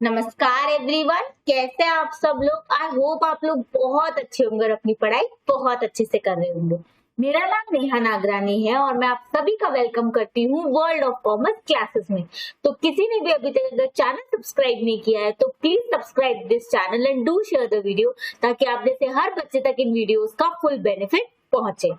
नमस्कार एवरीवन, कैसे हैं आप सब लोग। आई होप आप लोग बहुत अच्छे होंगे और अपनी पढ़ाई बहुत अच्छे से कर रहे होंगे। मेरा नाम नेहा नागरानी है और मैं आप सभी का वेलकम करती हूँ वर्ल्ड ऑफ कॉमर्स क्लासेस में। तो किसी ने भी अभी तक अगर चैनल सब्सक्राइब नहीं किया है तो please subscribe this channel and do share the video, ताकि आप जैसे हर बच्चे तक इन वीडियोस का फुल बेनिफिट पहुंचे।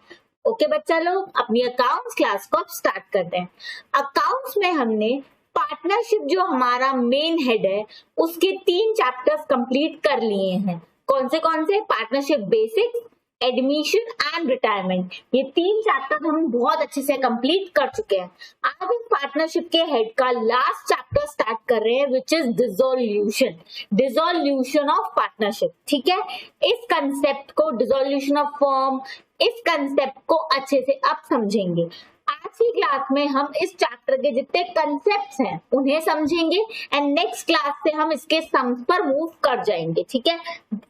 ओके बच्चा लोग, अपनी अकाउंट्स क्लास को अब स्टार्ट करते हैं। अकाउंट्स में हमने पार्टनरशिप जो हमारा मेन हेड है उसके 3 चैप्टर्स कंप्लीट कर लिए हैं। कौन से? Partnership basics, admission and retirement. ये 3 चैप्टर हम बहुत अच्छे से कंप्लीट कर चुके हैं। आज हम पार्टनरशिप के हेड का लास्ट चैप्टर स्टार्ट कर रहे हैं, which is dissolution of partnership. ठीक है, इस कंसेप्ट को, डिसोल्यूशन ऑफ फर्म, इस कंसेप्ट को अच्छे से अब समझेंगे। आज की क्लास में हम इस चैप्टर के जितने कंसेप्ट्स हैं उन्हें समझेंगे एंड नेक्स्ट क्लास से हम इसके सम्स पर मूव कर जाएंगे। ठीक है,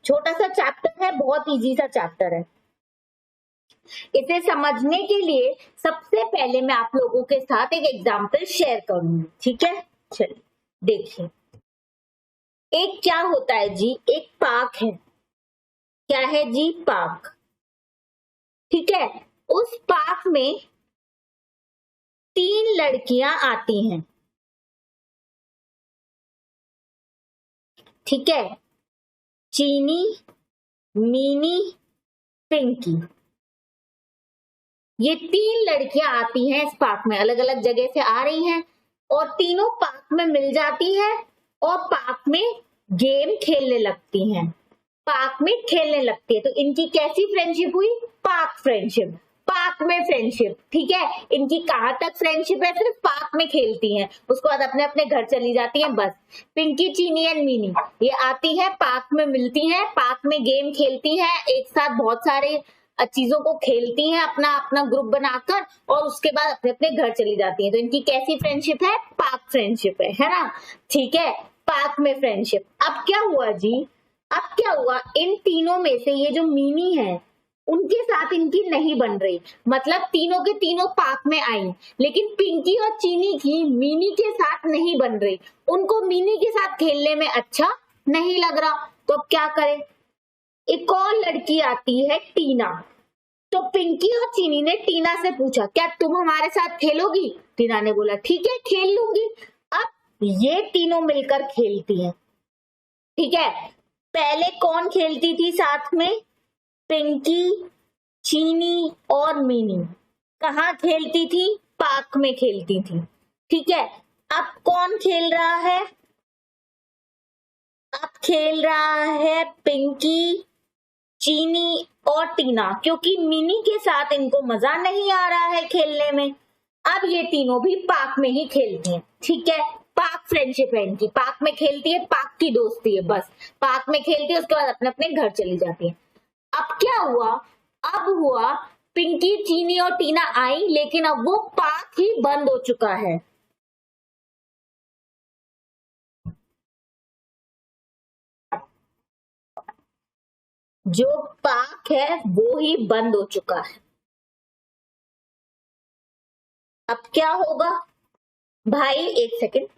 छोटा सा चैप्टर है, बहुत इजी सा चैप्टर है। इसे समझने के लिए सबसे पहले मैं आप लोगों के साथ एक एग्जांपल शेयर करूंगी। ठीक है, चलिए देखिए। एक क्या होता है जी, एक पार्क है। क्या है जी? पार्क। ठीक है, उस पार्क में 3 लड़कियां आती हैं। ठीक है, चीनी, मीनी, पिंकी। ये 3 लड़कियां आती हैं इस पार्क में, अलग अलग जगह से आ रही हैं और तीनों पार्क में मिल जाती है और पार्क में गेम खेलने लगती हैं। पार्क में खेलने लगती है तो इनकी कैसी फ्रेंडशिप हुई? पार्क फ्रेंडशिप, पार्क में फ्रेंडशिप। ठीक है, इनकी कहां तक फ्रेंडशिप है? सिर्फ पार्क में खेलती हैं, उसके बाद अपने अपने घर चली जाती हैं, बस। पिंकी, चीनी एंड मीनी ये आती है, पार्क में मिलती हैं, पार्क में गेम खेलती हैं, एक साथ बहुत सारे चीजों को खेलती हैं अपना अपना ग्रुप बनाकर, और उसके बाद अपने अपने घर चली जाती हैं। तो इनकी कैसी फ्रेंडशिप है? पार्क फ्रेंडशिप है ना। ठीक है, पार्क में फ्रेंडशिप। अब क्या हुआ जी? अब क्या हुआ, इन तीनों में से ये जो मीनी है उनके साथ इनकी नहीं बन रही। मतलब तीनों के तीनों पार्क में आई, लेकिन पिंकी और चीनी की मीनी के साथ नहीं बन रही। उनको मीनी के साथ खेलने में अच्छा नहीं लग रहा, तो अब क्या करें? एक और लड़की आती है, टीना। तो पिंकी और चीनी ने टीना से पूछा, क्या तुम हमारे साथ खेलोगी? टीना ने बोला, ठीक है, खेल लूंगी। अब ये तीनों मिलकर खेलती हैं। ठीक है, पहले कौन खेलती थी साथ में? पिंकी, चीनी और मीनी। कहाँ खेलती थी? पार्क में खेलती थी। ठीक है, अब कौन खेल रहा है? अब खेल रहा है पिंकी, चीनी और टीना, क्योंकि मिनी के साथ इनको मजा नहीं आ रहा है खेलने में। अब ये तीनों भी पार्क में ही खेलती हैं। ठीक है, पार्क फ्रेंडशिप है इनकी, पार्क में खेलती है, पार्क की दोस्ती है, बस। पार्क में खेलती है, उसके बाद अपने अपने घर चली जाती है। अब क्या हुआ? अब हुआ पिंकी, चीनी और टीना आई, लेकिन अब वो पार्क ही बंद हो चुका है। जो पार्क है वो ही बंद हो चुका है। अब क्या होगा भाई? एक सेकेंड।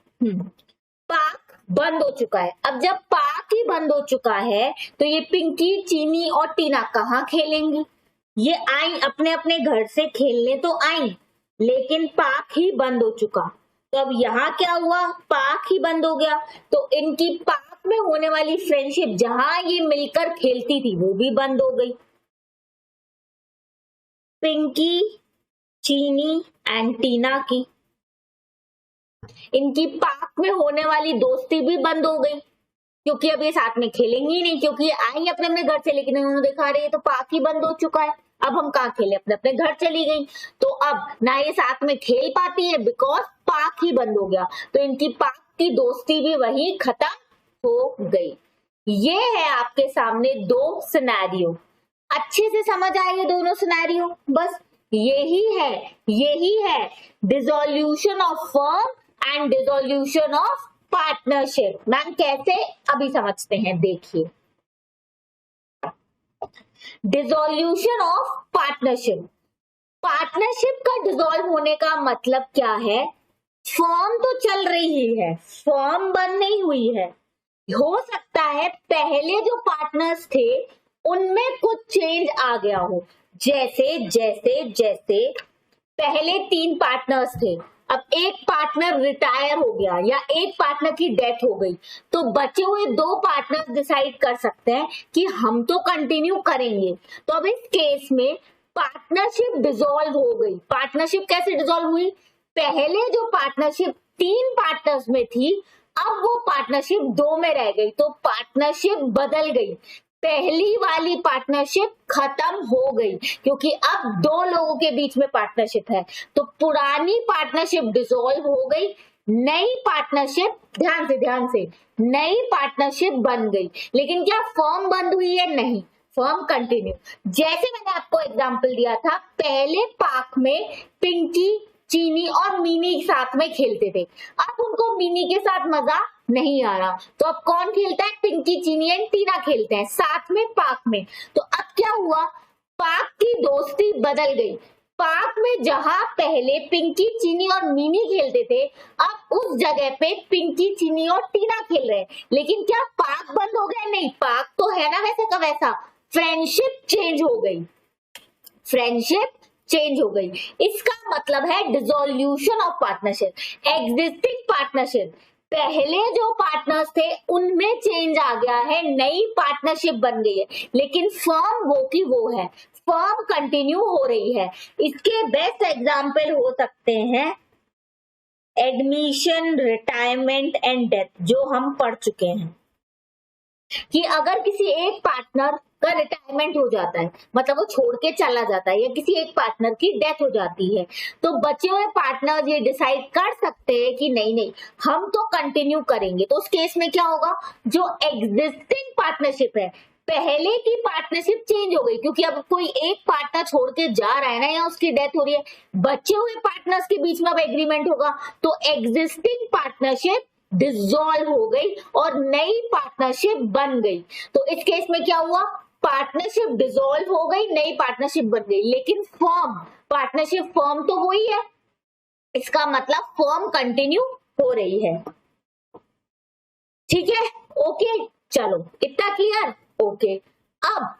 पार्क बंद हो चुका है। अब जब पार्क ही बंद हो चुका है तो ये पिंकी, चीनी और टीना कहाँ खेलेंगी? ये आई अपने अपने घर से खेलने तो आई, लेकिन पार्क ही बंद हो चुका। तो अब यहाँ क्या हुआ? पार्क ही बंद हो गया, तो इनकी पार्क में होने वाली फ्रेंडशिप जहां ये मिलकर खेलती थी वो भी बंद हो गई। पिंकी, चीनी एंड टीना की, इनकी पार्क में होने वाली दोस्ती भी बंद हो गई, क्योंकि अब ये साथ में खेलेंगी नहीं, क्योंकि ये आएंगे अपने अपने घर से, लेकिन उन्होंने देखा रही है तो पार्क ही बंद हो चुका है। अब हम कहाँ खेले? अपने अपने घर चली गई, तो अब ना ये साथ में खेल पाती है, बिकॉज पार्क ही बंद हो गया। तो इनकी पार्क की दोस्ती भी वही खत्म हो गई। ये है आपके सामने 2 सिनेरियो। अच्छे से समझ आए ये दोनों सिनेरियो? बस यही है dissolution of firm and dissolution of partnership. Ma'am कैसे? अभी समझते हैं, देखिए। डिसोल्यूशन ऑफ पार्टनरशिप, पार्टनरशिप का डिसॉल्व होने का मतलब क्या है? फर्म तो चल रही है, फर्म बंद नहीं हुई है, हो सकता है पहले जो पार्टनर्स थे उनमें कुछ चेंज आ गया हो, जैसे जैसे जैसे पहले 3 पार्टनर्स थे, अब एक पार्टनर रिटायर हो गया या एक पार्टनर की डेथ हो गई, तो बचे हुए 2 पार्टनर्स डिसाइड कर सकते हैं कि हम तो कंटिन्यू करेंगे। तो अब इस केस में पार्टनरशिप डिसॉल्व हो गई। पार्टनरशिप कैसे डिसॉल्व हुई? पहले जो पार्टनरशिप 3 पार्टनर्स में थी, अब वो पार्टनरशिप 2 में रह गई, तो पार्टनरशिप बदल गई। पहली वाली पार्टनरशिप खत्म हो गई क्योंकि अब 2 लोगों के बीच में पार्टनरशिप है, तो पुरानी पार्टनरशिप डिसॉल्व हो गई, नई पार्टनरशिप, ध्यान से नई पार्टनरशिप बन गई। लेकिन क्या फर्म बंद हुई है? नहीं, फर्म कंटिन्यू। जैसे मैंने आपको एग्जांपल दिया था, पहले पार्क में पिंकी, चीनी और मीनी साथ में खेलते थे, अब उनको मीनी के साथ मजा नहीं आ रहा, तो अब कौन खेलता है? पिंकी, चीनी एंड टीना खेलते हैं साथ में पार्क में। तो अब क्या हुआ? पार्क की दोस्ती बदल गई। पार्क में जहां पहले पिंकी, चीनी और मीनी खेलते थे, अब उस जगह पे पिंकी, चीनी और टीना खेल रहे हैं। लेकिन क्या पार्क बंद हो गया? नहीं, पार्क तो है ना वैसे का वैसा। फ्रेंडशिप चेंज हो गई, फ्रेंडशिप चेंज हो गई। इसका मतलब है dissolution of partnership. Existing partnership, पहले जो पार्टनर्स थे उनमें चेंज आ गया है, नई पार्टनरशिप बन गई है, लेकिन फर्म वो की वो है, फर्म कंटिन्यू हो रही है। इसके बेस्ट एग्जाम्पल हो सकते हैं एडमिशन, रिटायरमेंट एंड डेथ, जो हम पढ़ चुके हैं कि अगर किसी एक पार्टनर का रिटायरमेंट हो जाता है, मतलब वो छोड़ के चला जाता है, या किसी एक पार्टनर की डेथ हो जाती है, तो बचे हुए पार्टनर ये डिसाइड कर सकते हैं कि नहीं नहीं हम तो कंटिन्यू करेंगे। तो उस केस में क्या होगा? जो एग्जिस्टिंग पार्टनरशिप है, पहले की पार्टनरशिप चेंज हो गई क्योंकि अब कोई एक पार्टनर छोड़ के जा रहा है ना, या उसकी डेथ हो रही है, बचे हुए पार्टनर्स के बीच में अब एग्रीमेंट होगा, तो एग्जिस्टिंग पार्टनरशिप डिसॉल्व हो गई और नई पार्टनरशिप बन गई। तो इस केस में क्या हुआ? पार्टनरशिप डिसॉल्व हो गई, नई पार्टनरशिप बन गई, लेकिन फर्म, पार्टनरशिप फर्म तो वही है, इसका मतलब फर्म कंटिन्यू हो रही है। ठीक है, ओके, चलो इतना क्लियर। ओके, अब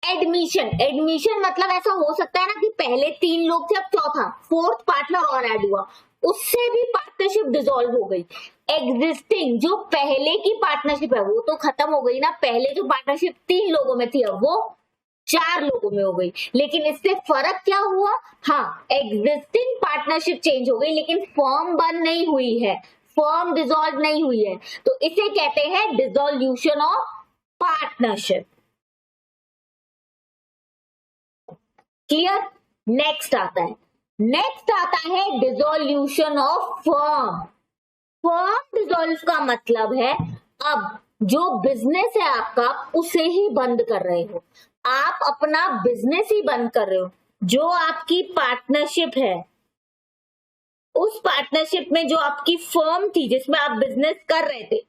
एडमिशन, एडमिशन मतलब ऐसा हो सकता है ना कि पहले 3 लोग थे, अब चौथा, 4th पार्टनर और ऐड हुआ, उससे भी पार्टनरशिप डिसॉल्व हो गई। एग्जिस्टिंग जो पहले की पार्टनरशिप है वो तो खत्म हो गई ना, पहले जो पार्टनरशिप 3 लोगों में थी अब वो 4 लोगों में हो गई, लेकिन इससे फर्क क्या हुआ? हाँ, एग्जिस्टिंग पार्टनरशिप चेंज हो गई लेकिन फर्म बंद नहीं हुई है, फर्म डिसॉल्व नहीं हुई है, तो इसे कहते हैं dissolution of partnership. Clear? Next आता है dissolution of firm. Firm dissolve का मतलब है अब जो बिजनेस है आपका उसे ही बंद कर रहे हो, आप अपना बिजनेस ही बंद कर रहे हो। जो आपकी पार्टनरशिप है, उस पार्टनरशिप में जो आपकी फर्म थी जिसमें आप बिजनेस कर रहे थे,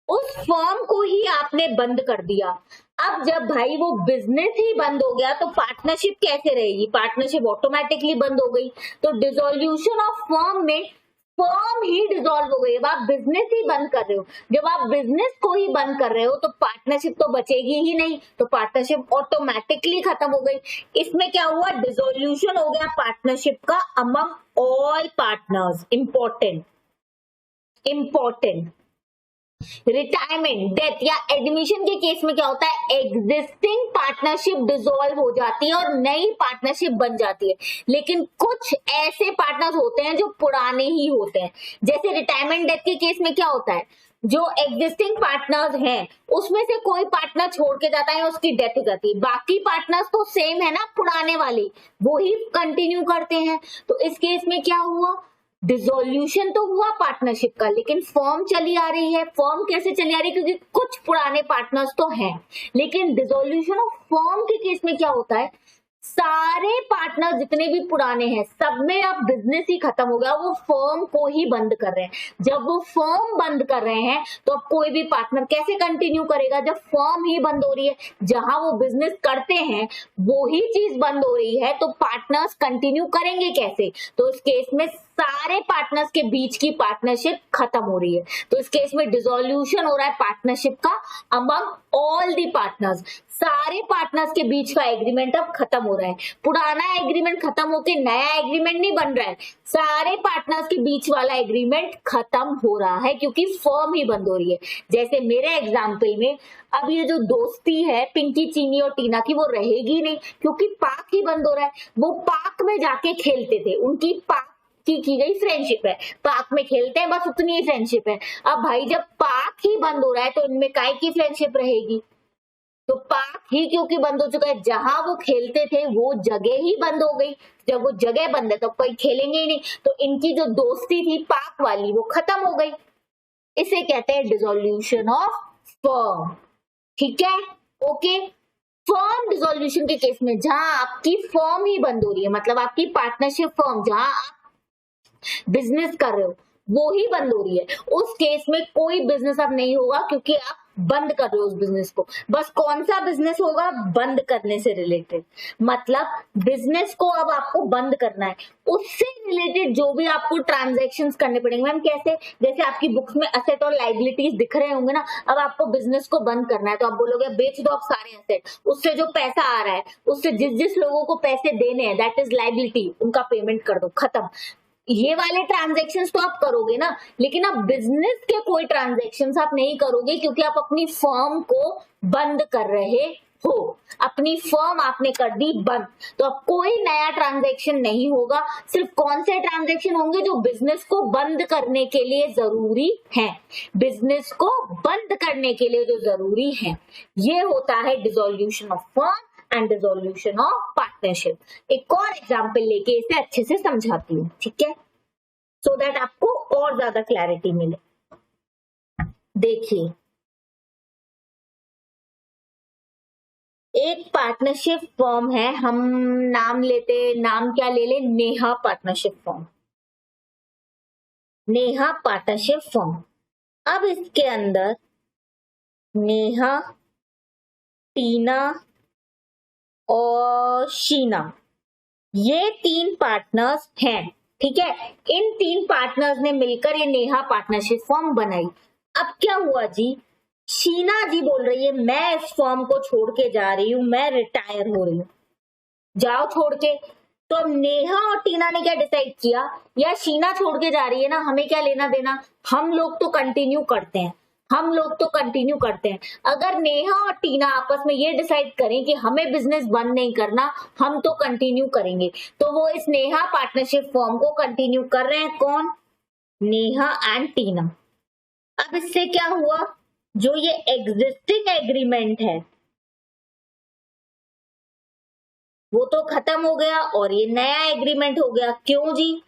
उस फर्म को ही आपने बंद कर दिया। अब जब भाई वो बिजनेस ही बंद हो गया तो पार्टनरशिप कैसे रहेगी? पार्टनरशिप ऑटोमेटिकली बंद हो गई। तो डिसोल्यूशन ऑफ फर्म में फर्म ही डिसॉल्व हो गई। अब आप बिजनेस ही बंद कर रहे हो, जब आप बिजनेस को ही बंद कर रहे हो तो पार्टनरशिप तो बचेगी ही नहीं, तो पार्टनरशिप ऑटोमेटिकली खत्म हो गई। इसमें क्या हुआ? डिसोल्यूशन हो गया पार्टनरशिप का among all partners. Important, retirement, death या एडमिशन के केस में क्या होता है? एग्जिस्टिंग पार्टनरशिप डिसॉल्व हो जाती है और नई पार्टनरशिप बन जाती है, लेकिन कुछ ऐसे पार्टनर्स होते हैं जो पुराने ही होते हैं। जैसे रिटायरमेंट डेथ के केस में क्या होता है? जो एग्जिस्टिंग पार्टनर्स हैं उसमें से कोई पार्टनर छोड़ के जाता है, उसकी डेथ हो जाती है, बाकी पार्टनर्स तो सेम है ना, पुराने वाले, वो ही कंटिन्यू करते हैं। तो इस केस में क्या हुआ? डिसोल्यूशन तो हुआ पार्टनरशिप का, लेकिन फर्म चली आ रही है। फर्म कैसे चली आ रही है? क्योंकि कुछ पुराने पार्टनर्स तो हैं, लेकिन डिसोल्यूशन ऑफ फर्म के केस में क्या होता है? सारे पार्टनर जितने भी पुराने हैं सब में अब बिजनेस ही खत्म हो गया, वो फर्म को ही बंद कर रहे हैं। जब वो फर्म बंद कर रहे हैं तो अब कोई भी पार्टनर कैसे कंटिन्यू करेगा जब फर्म ही बंद हो रही है? जहां वो बिजनेस करते हैं वो ही चीज बंद हो रही है, तो पार्टनर्स कंटिन्यू करेंगे कैसे? तो इस केस में सारे पार्टनर्स के बीच की पार्टनरशिप खत्म हो रही है। तो इस केस में डिसोल्यूशन हो रहा है पार्टनरशिप का अमंग ऑल दी पार्टनर्स। सारे पार्टनर्स के बीच का एग्रीमेंट अब खत्म हो रहा है। पुराना एग्रीमेंट खत्म होके नया एग्रीमेंट नहीं बन रहा है, सारे पार्टनर्स के बीच वाला एग्रीमेंट खत्म हो रहा है क्योंकि फर्म ही बंद हो रही है। जैसे मेरे एग्जाम्पल में अब ये जो दोस्ती है पिंकी, चीनी और टीना की, वो रहेगी नहीं क्योंकि पार्क ही बंद हो रहा है। वो पार्क में जाके खेलते थे, उनकी पार्क की गई फ्रेंडशिप है, पार्क में खेलते हैं बस, उतनी ही फ्रेंडशिप है। अब भाई जब पार्क ही बंद हो रहा है तो इनमें काय की फ्रेंडशिप रहेगी? तो पार्क ही क्योंकि बंद हो चुका है, जहां वो खेलते थे वो जगह ही बंद हो गई। जब वो जगह बंद है तो कोई खेलेंगे ही नहीं, तो इनकी जो दोस्ती थी पार्क वाली वो खत्म हो गई। इसे कहते हैं डिसोल्यूशन ऑफ फर्म। ठीक है, ओके। फर्म डिसोल्यूशन के केस में जहां आपकी फर्म ही बंद हो रही है, मतलब आपकी पार्टनरशिप फर्म जहां आप बिजनेस कर रहे हो वो ही बंद हो रही है, उस केस में कोई बिजनेस अब नहीं होगा क्योंकि आप बंद कर रहे हो उस बिजनेस को। बस कौन सा बिजनेस होगा? बंद करने से रिलेटेड, मतलब बिजनेस को अब आपको बंद करना है, उससे रिलेटेड जो भी आपको ट्रांजैक्शंस करने पड़ेंगे। मैम कैसे? जैसे आपकी बुक्स में असेट और लाइबिलिटीज दिख रहे होंगे ना, अब आपको बिजनेस को बंद करना है तो आप बोलोगे बेच दो आप सारे असेट, उससे जो पैसा आ रहा है उससे जिस जिस लोगों को पैसे देने हैं दैट इज लाइबिलिटी, उनका पेमेंट कर दो, खत्म। ये वाले ट्रांजैक्शंस तो आप करोगे ना, लेकिन अब बिजनेस के कोई ट्रांजैक्शंस आप नहीं करोगे क्योंकि आप अपनी फर्म को बंद कर रहे हो, अपनी फर्म आपने कर दी बंद। तो अब कोई नया ट्रांजैक्शन नहीं होगा, सिर्फ कौन से ट्रांजैक्शन होंगे? जो बिजनेस को बंद करने के लिए जरूरी है, बिजनेस को बंद करने के लिए जो जरूरी है, ये होता है dissolution of firm and dissolution of partnership. एक और एग्जांपल लेके इसे अच्छे से समझाती हूँ, ठीक है, सो दैट आपको और ज्यादा क्लैरिटी मिले। देखिए, एक पार्टनरशिप फर्म है, हम नाम क्या ले ले? Neha partnership firm, Neha partnership firm. अब इसके अंदर नेहा, टीना और शीना, ये 3 पार्टनर्स हैं, ठीक है। इन 3 पार्टनर्स ने मिलकर ये नेहा पार्टनरशिप फर्म बनाई। अब क्या हुआ जी? शीना जी बोल रही है मैं इस फर्म को छोड़ के जा रही हूं, मैं रिटायर हो रही हूं, जाओ छोड़ के। तो अब नेहा और टीना ने क्या डिसाइड किया? या शीना छोड़ के जा रही है ना, हमें क्या लेना देना, हम लोग तो कंटिन्यू करते हैं, हम लोग तो कंटिन्यू करते हैं। अगर नेहा और टीना आपस में ये डिसाइड करें कि हमें बिजनेस बंद नहीं करना, हम तो कंटिन्यू करेंगे, तो वो इस नेहा पार्टनरशिप फर्म को कंटिन्यू कर रहे हैं। कौन? नेहा एंड टीना। अब इससे क्या हुआ? जो ये एग्जिस्टिंग एग्रीमेंट है वो तो खत्म हो गया और ये नया एग्रीमेंट हो गया। क्यों जी?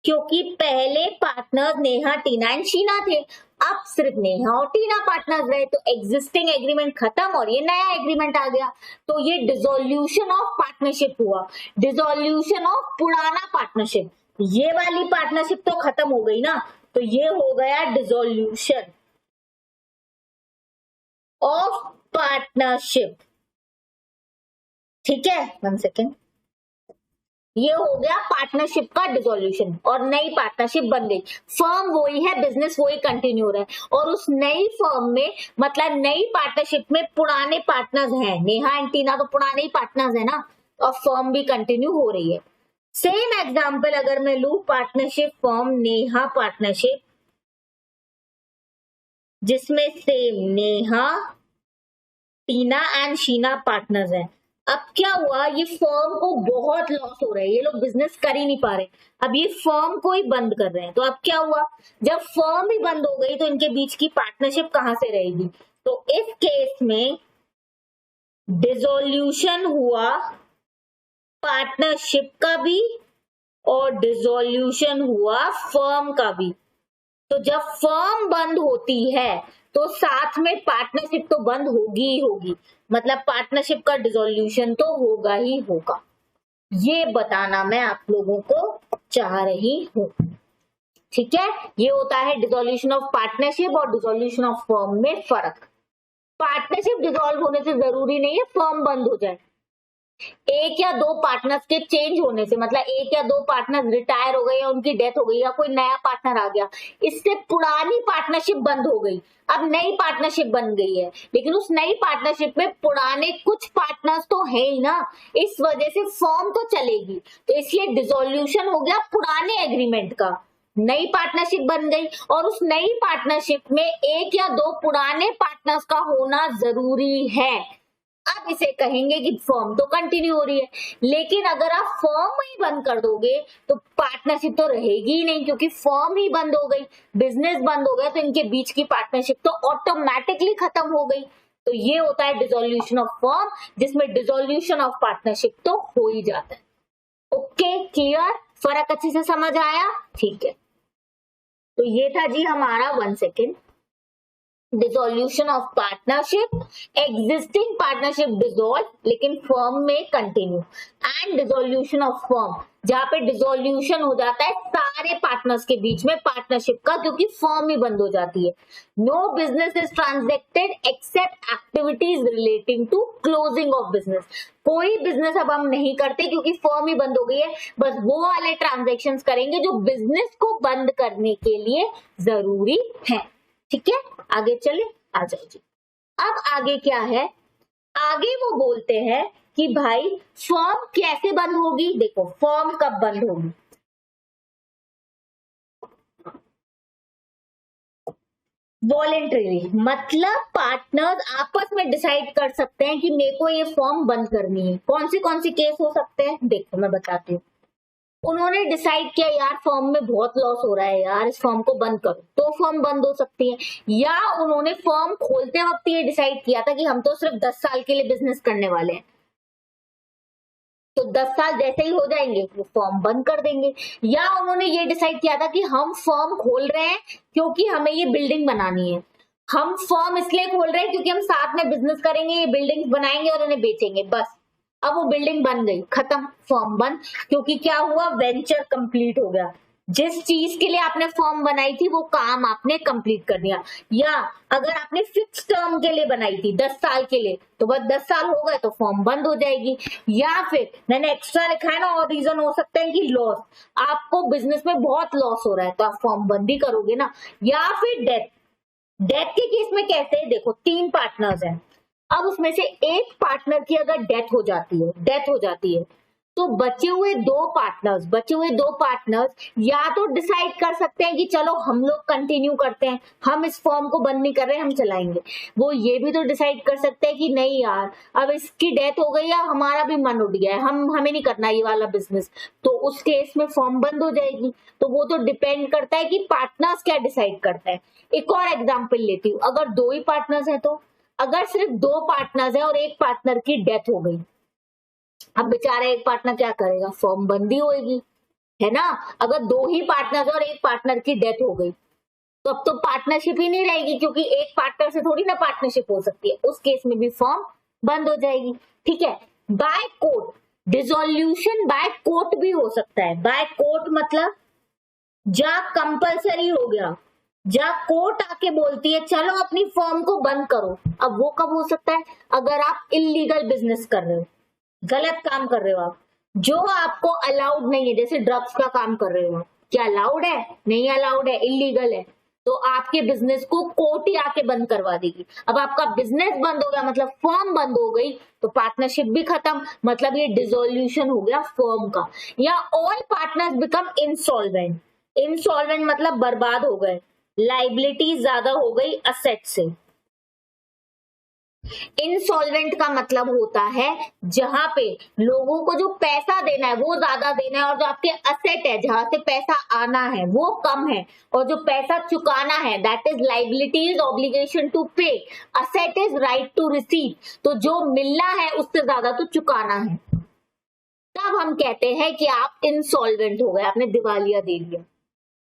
क्योंकि पहले partner Neha, Tina and Sheena थे, अब सिर्फ नेहा और टीना पार्टनर रहे, तो एग्जिस्टिंग एग्रीमेंट खत्म और ये नया एग्रीमेंट आ गया। तो ये डिसोल्यूशन ऑफ पार्टनरशिप हुआ, डिसोल्यूशन ऑफ पुराना पार्टनरशिप। ये वाली पार्टनरशिप तो खत्म हो गई ना, तो ये हो गया डिसोल्यूशन ऑफ पार्टनरशिप, ठीक है। 1 सेकेंड, ये हो गया पार्टनरशिप का डिसोल्यूशन और नई पार्टनरशिप बन गई। फर्म वही है, बिजनेस वही कंटिन्यू हो रहा है, और उस नई फर्म में, मतलब नई पार्टनरशिप में पुराने पार्टनर्स हैं, नेहा एंड टीना तो पुराने ही पार्टनर्स है ना, और फर्म भी कंटिन्यू हो रही है। सेम एग्जांपल अगर मैं लू, पार्टनरशिप फर्म नेहा पार्टनरशिप, जिसमें same Neha, Tina and Sheena partners है। अब क्या हुआ? ये फर्म को बहुत लॉस हो रहा है, ये लोग बिजनेस कर ही नहीं पा रहे, अब ये फर्म को ही बंद कर रहे हैं। तो अब क्या हुआ? जब फर्म ही बंद हो गई तो इनके बीच की पार्टनरशिप कहां से रहेगी? तो इस केस में डिसोल्यूशन हुआ पार्टनरशिप का भी और डिसोल्यूशन हुआ फर्म का भी। तो जब फर्म बंद होती है तो साथ में पार्टनरशिप तो बंद होगी ही होगी, मतलब पार्टनरशिप का डिसोल्यूशन तो होगा ही होगा। ये बताना मैं आप लोगों को चाह रही हूं, ठीक है। ये होता है डिसोल्यूशन ऑफ पार्टनरशिप और डिसोल्यूशन ऑफ फर्म में फर्क। पार्टनरशिप डिसॉल्व होने से जरूरी नहीं है फर्म बंद हो जाए, एक या दो पार्टनर्स के चेंज होने से, मतलब एक या दो पार्टनर रिटायर हो गए या उनकी डेथ हो गई या कोई नया पार्टनर आ गया, इससे पुरानी पार्टनरशिप बंद हो गई, अब नई पार्टनरशिप बन गई है, लेकिन उस नई पार्टनरशिप में पुराने कुछ पार्टनर्स तो है ही ना, इस वजह से फर्म तो चलेगी, तो इसलिए डिसोल्यूशन हो गया पुराने एग्रीमेंट का, नई पार्टनरशिप बन गई, और उस नई पार्टनरशिप में एक या दो पुराने पार्टनर्स का होना जरूरी है। अब इसे कहेंगे कि फर्म तो कंटिन्यू हो रही है, लेकिन अगर आप फर्म ही बंद कर दोगे तो पार्टनरशिप तो रहेगी ही नहीं, क्योंकि फर्म ही बंद हो गई, बिजनेस बंद हो गया, तो इनके बीच की पार्टनरशिप तो ऑटोमेटिकली खत्म हो गई। तो ये होता है डिसोल्यूशन ऑफ फर्म, जिसमें डिसोल्यूशन ऑफ पार्टनरशिप तो हो ही जाता है। ओके, क्लियर, फर्क अच्छे से समझ आया? ठीक है, तो ये था जी हमारा 1 second, dissolution of partnership, existing partnership dissolve लेकिन फर्म में continue, and dissolution of firm, जहां पे डिसोल्यूशन हो जाता है सारे पार्टनर्स के बीच में पार्टनरशिप का, क्योंकि फर्म ही बंद हो जाती है। No business is transacted except activities relating to closing of business, कोई बिजनेस अब हम नहीं करते क्योंकि फर्म ही बंद हो गई है, बस वो वाले ट्रांजेक्शन्स करेंगे जो बिजनेस को बंद करने के लिए जरूरी है। ठीक है, आगे चले, आ जाओ जी। अब आगे क्या है, आगे वो बोलते हैं कि भाई फर्म कैसे बंद होगी। देखो फर्म कब बंद होगी, वॉलेंटरीली, मतलब पार्टनर्स आपस में डिसाइड कर सकते हैं कि मेरे को ये फर्म बंद करनी है। कौन सी केस हो सकते हैं, देखो मैं बताती हूँ। उन्होंने डिसाइड किया यार फर्म में बहुत लॉस हो रहा है यार, इस फर्म को बंद करो, तो फर्म बंद हो सकती है। या उन्होंने फर्म खोलते वक्त ये डिसाइड किया था कि हम तो सिर्फ 10 साल के लिए बिजनेस करने वाले हैं, तो 10 साल जैसे ही हो जाएंगे वो फर्म बंद कर देंगे। या उन्होंने ये डिसाइड किया था कि हम फर्म खोल रहे हैं क्योंकि हमें ये बिल्डिंग बनानी है, हम फर्म इसलिए खोल रहे हैं क्योंकि हम साथ में बिजनेस करेंगे, ये बिल्डिंग बनाएंगे और उन्हें बेचेंगे, बस। अब वो बिल्डिंग बन गई, खत्म, फर्म बंद, क्योंकि क्या हुआ, वेंचर कंप्लीट हो गया, जिस चीज के लिए आपने फर्म बनाई थी वो काम आपने कंप्लीट कर दिया। या अगर आपने फिक्स टर्म के लिए बनाई थी 10 साल के लिए, तो बस 10 साल हो गए तो फर्म बंद हो जाएगी। या फिर मैंने एक्स्ट्रा लिखा है ना, और रीजन हो सकते हैं कि लॉस, आपको बिजनेस में बहुत लॉस हो रहा है तो आप फर्म बंद ही करोगे ना। या फिर डेथ, डेथ के केस में कैसे, देखो 3 पार्टनर्स हैं, अब उसमें से एक पार्टनर की अगर डेथ हो जाती है तो बचे हुए दो पार्टनर्स या तो डिसाइड कर सकते हैं कि चलो हम लोग कंटिन्यू करते हैं, हम इस फॉर्म को बंद नहीं कर रहे, हम चलाएंगे। वो ये भी तो डिसाइड कर सकते हैं कि नहीं यार अब इसकी डेथ हो गई है, हमारा भी मन उठ गया है, हमें नहीं करना ये वाला बिजनेस, तो उस केस में फॉर्म बंद हो जाएगी। तो वो तो डिपेंड करता है कि पार्टनर्स क्या डिसाइड करते हैं। एक और एग्जाम्पल लेती हूँ, अगर 2 ही पार्टनर्स है, तो अगर सिर्फ 2 पार्टनर्स है और एक पार्टनर की डेथ हो गई, अब बेचारा एक पार्टनर क्या करेगा, फर्म बंद ही होगी, है ना। अगर 2 ही पार्टनर और एक पार्टनर की डेथ हो गई तो अब तो पार्टनरशिप ही नहीं रहेगी, क्योंकि एक पार्टनर से थोड़ी ना पार्टनरशिप हो सकती है, उस केस में भी फर्म बंद हो जाएगी। ठीक है, by court, dissolution by court भी हो सकता है। बाय कोर्ट मतलब जहां कंपलसरी हो गया, जहां कोर्ट आके बोलती है चलो अपनी फर्म को बंद करो। अब वो कब हो सकता है, अगर आप इलीगल बिजनेस कर रहे हो, गलत काम कर रहे हो आप, जो आपको अलाउड नहीं है, जैसे ड्रग्स का काम कर रहे हो, क्या अलाउड है, नहीं अलाउड है, इलीगल है, तो आपके बिजनेस को कोर्ट ही आके बंद करवा देगी। अब आपका बिजनेस बंद हो गया मतलब फर्म बंद हो गई, तो पार्टनरशिप भी खत्म, मतलब ये डिसोल्यूशन हो गया फर्म का। या all partners become insolvent, insolvent मतलब बर्बाद हो गए, लाइबिलिटी ज्यादा हो गई असेट से। इंसॉल्वेंट का मतलब होता है जहां पे लोगों को जो पैसा देना है वो ज्यादा देना है, और जो आपके असेट है जहां से पैसा आना है वो कम है, और जो पैसा चुकाना है that is liability is obligation to pay, asset is right to receive, तो जो मिलना है उससे ज्यादा तो चुकाना है। तब हम कहते हैं कि आप इंसॉल्वेंट हो गए, आपने दिवालिया दे दिया।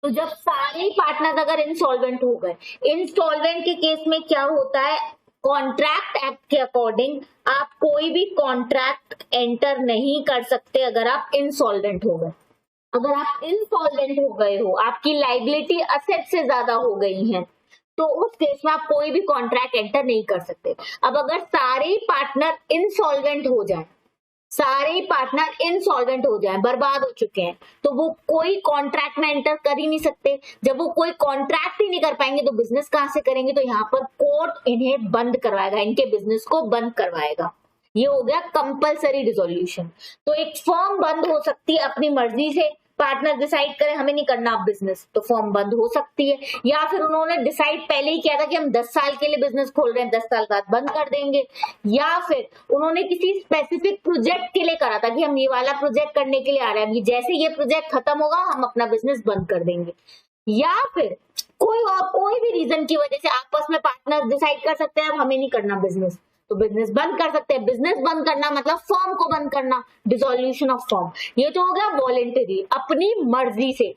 तो जब सारे पार्टनर अगर इंसॉल्वेंट हो गए, इंस्टॉलमेंट के केस में क्या होता है, कॉन्ट्रैक्ट एक्ट के अकॉर्डिंग आप कोई भी कॉन्ट्रैक्ट एंटर नहीं कर सकते अगर आप इंसॉल्वेंट हो गए। अगर आप इंसॉल्वेंट हो गए हो, आपकी लाइबिलिटी असेट से ज्यादा हो गई है, तो उस केस में आप कोई भी कॉन्ट्रैक्ट एंटर नहीं कर सकते। अब अगर सारे पार्टनर इंसॉल्वेंट हो जाए, सारे ही पार्टनर इनसॉल्वेंट हो जाए, बर्बाद हो चुके हैं, तो वो कोई कॉन्ट्रैक्ट में एंटर कर ही नहीं सकते। जब वो कोई कॉन्ट्रैक्ट ही नहीं कर पाएंगे तो बिजनेस कहां से करेंगे? तो यहाँ पर कोर्ट इन्हें बंद करवाएगा, इनके बिजनेस को बंद करवाएगा। ये हो गया कंपलसरी डिसोल्यूशन। तो एक फर्म बंद हो सकती है अपनी मर्जी से, पार्टनर डिसाइड करें हमें नहीं करना अब बिजनेस, तो फर्म बंद हो सकती है। या फिर उन्होंने डिसाइड पहले ही किया था कि हम 10 साल के लिए बिजनेस खोल रहे हैं, 10 साल बाद बंद कर देंगे। या फिर उन्होंने किसी स्पेसिफिक प्रोजेक्ट के लिए करा था कि हम ये वाला प्रोजेक्ट करने के लिए आ रहे हैं, जैसे ये प्रोजेक्ट खत्म होगा हम अपना बिजनेस बंद कर देंगे। या फिर कोई भी रीजन की वजह से आपस में पार्टनर डिसाइड कर सकते हैं अब हमें नहीं करना बिजनेस, तो बिजनेस बंद कर सकते हैं। बिजनेस बंद करना मतलब फर्म को बंद करना, डिसोल्यूशन ऑफ फर्म। ये तो हो गया वॉलेंटरी, अपनी मर्जी से।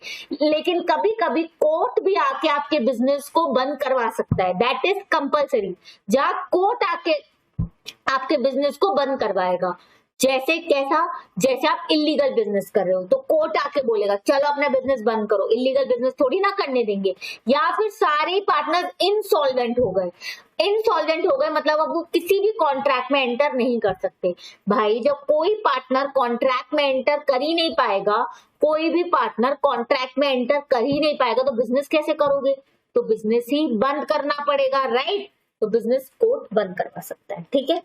लेकिन कभी कभी कोर्ट भी आके आपके बिजनेस को बंद करवा सकता है, दैट इज कंपलसरी। जहां कोर्ट आके आपके बिजनेस को बंद करवाएगा। जैसे कैसा? जैसे आप इलीगल बिजनेस कर रहे हो तो कोर्ट आके बोलेगा चलो अपना बिजनेस बंद करो, इलीगल बिजनेस थोड़ी ना करने देंगे। या फिर सारे पार्टनर्स इनसॉल्वेंट हो गए, इनसॉल्वेंट हो गए मतलब अब वो किसी भी कॉन्ट्रैक्ट में एंटर नहीं कर सकते। भाई जब कोई पार्टनर कॉन्ट्रैक्ट में एंटर कर ही नहीं पाएगा, कोई भी पार्टनर कॉन्ट्रैक्ट में एंटर कर ही नहीं पाएगा तो बिजनेस कैसे करोगे? तो बिजनेस ही बंद करना पड़ेगा, राइट? तो बिजनेस कोर्ट बंद करवा सकता है, ठीक है।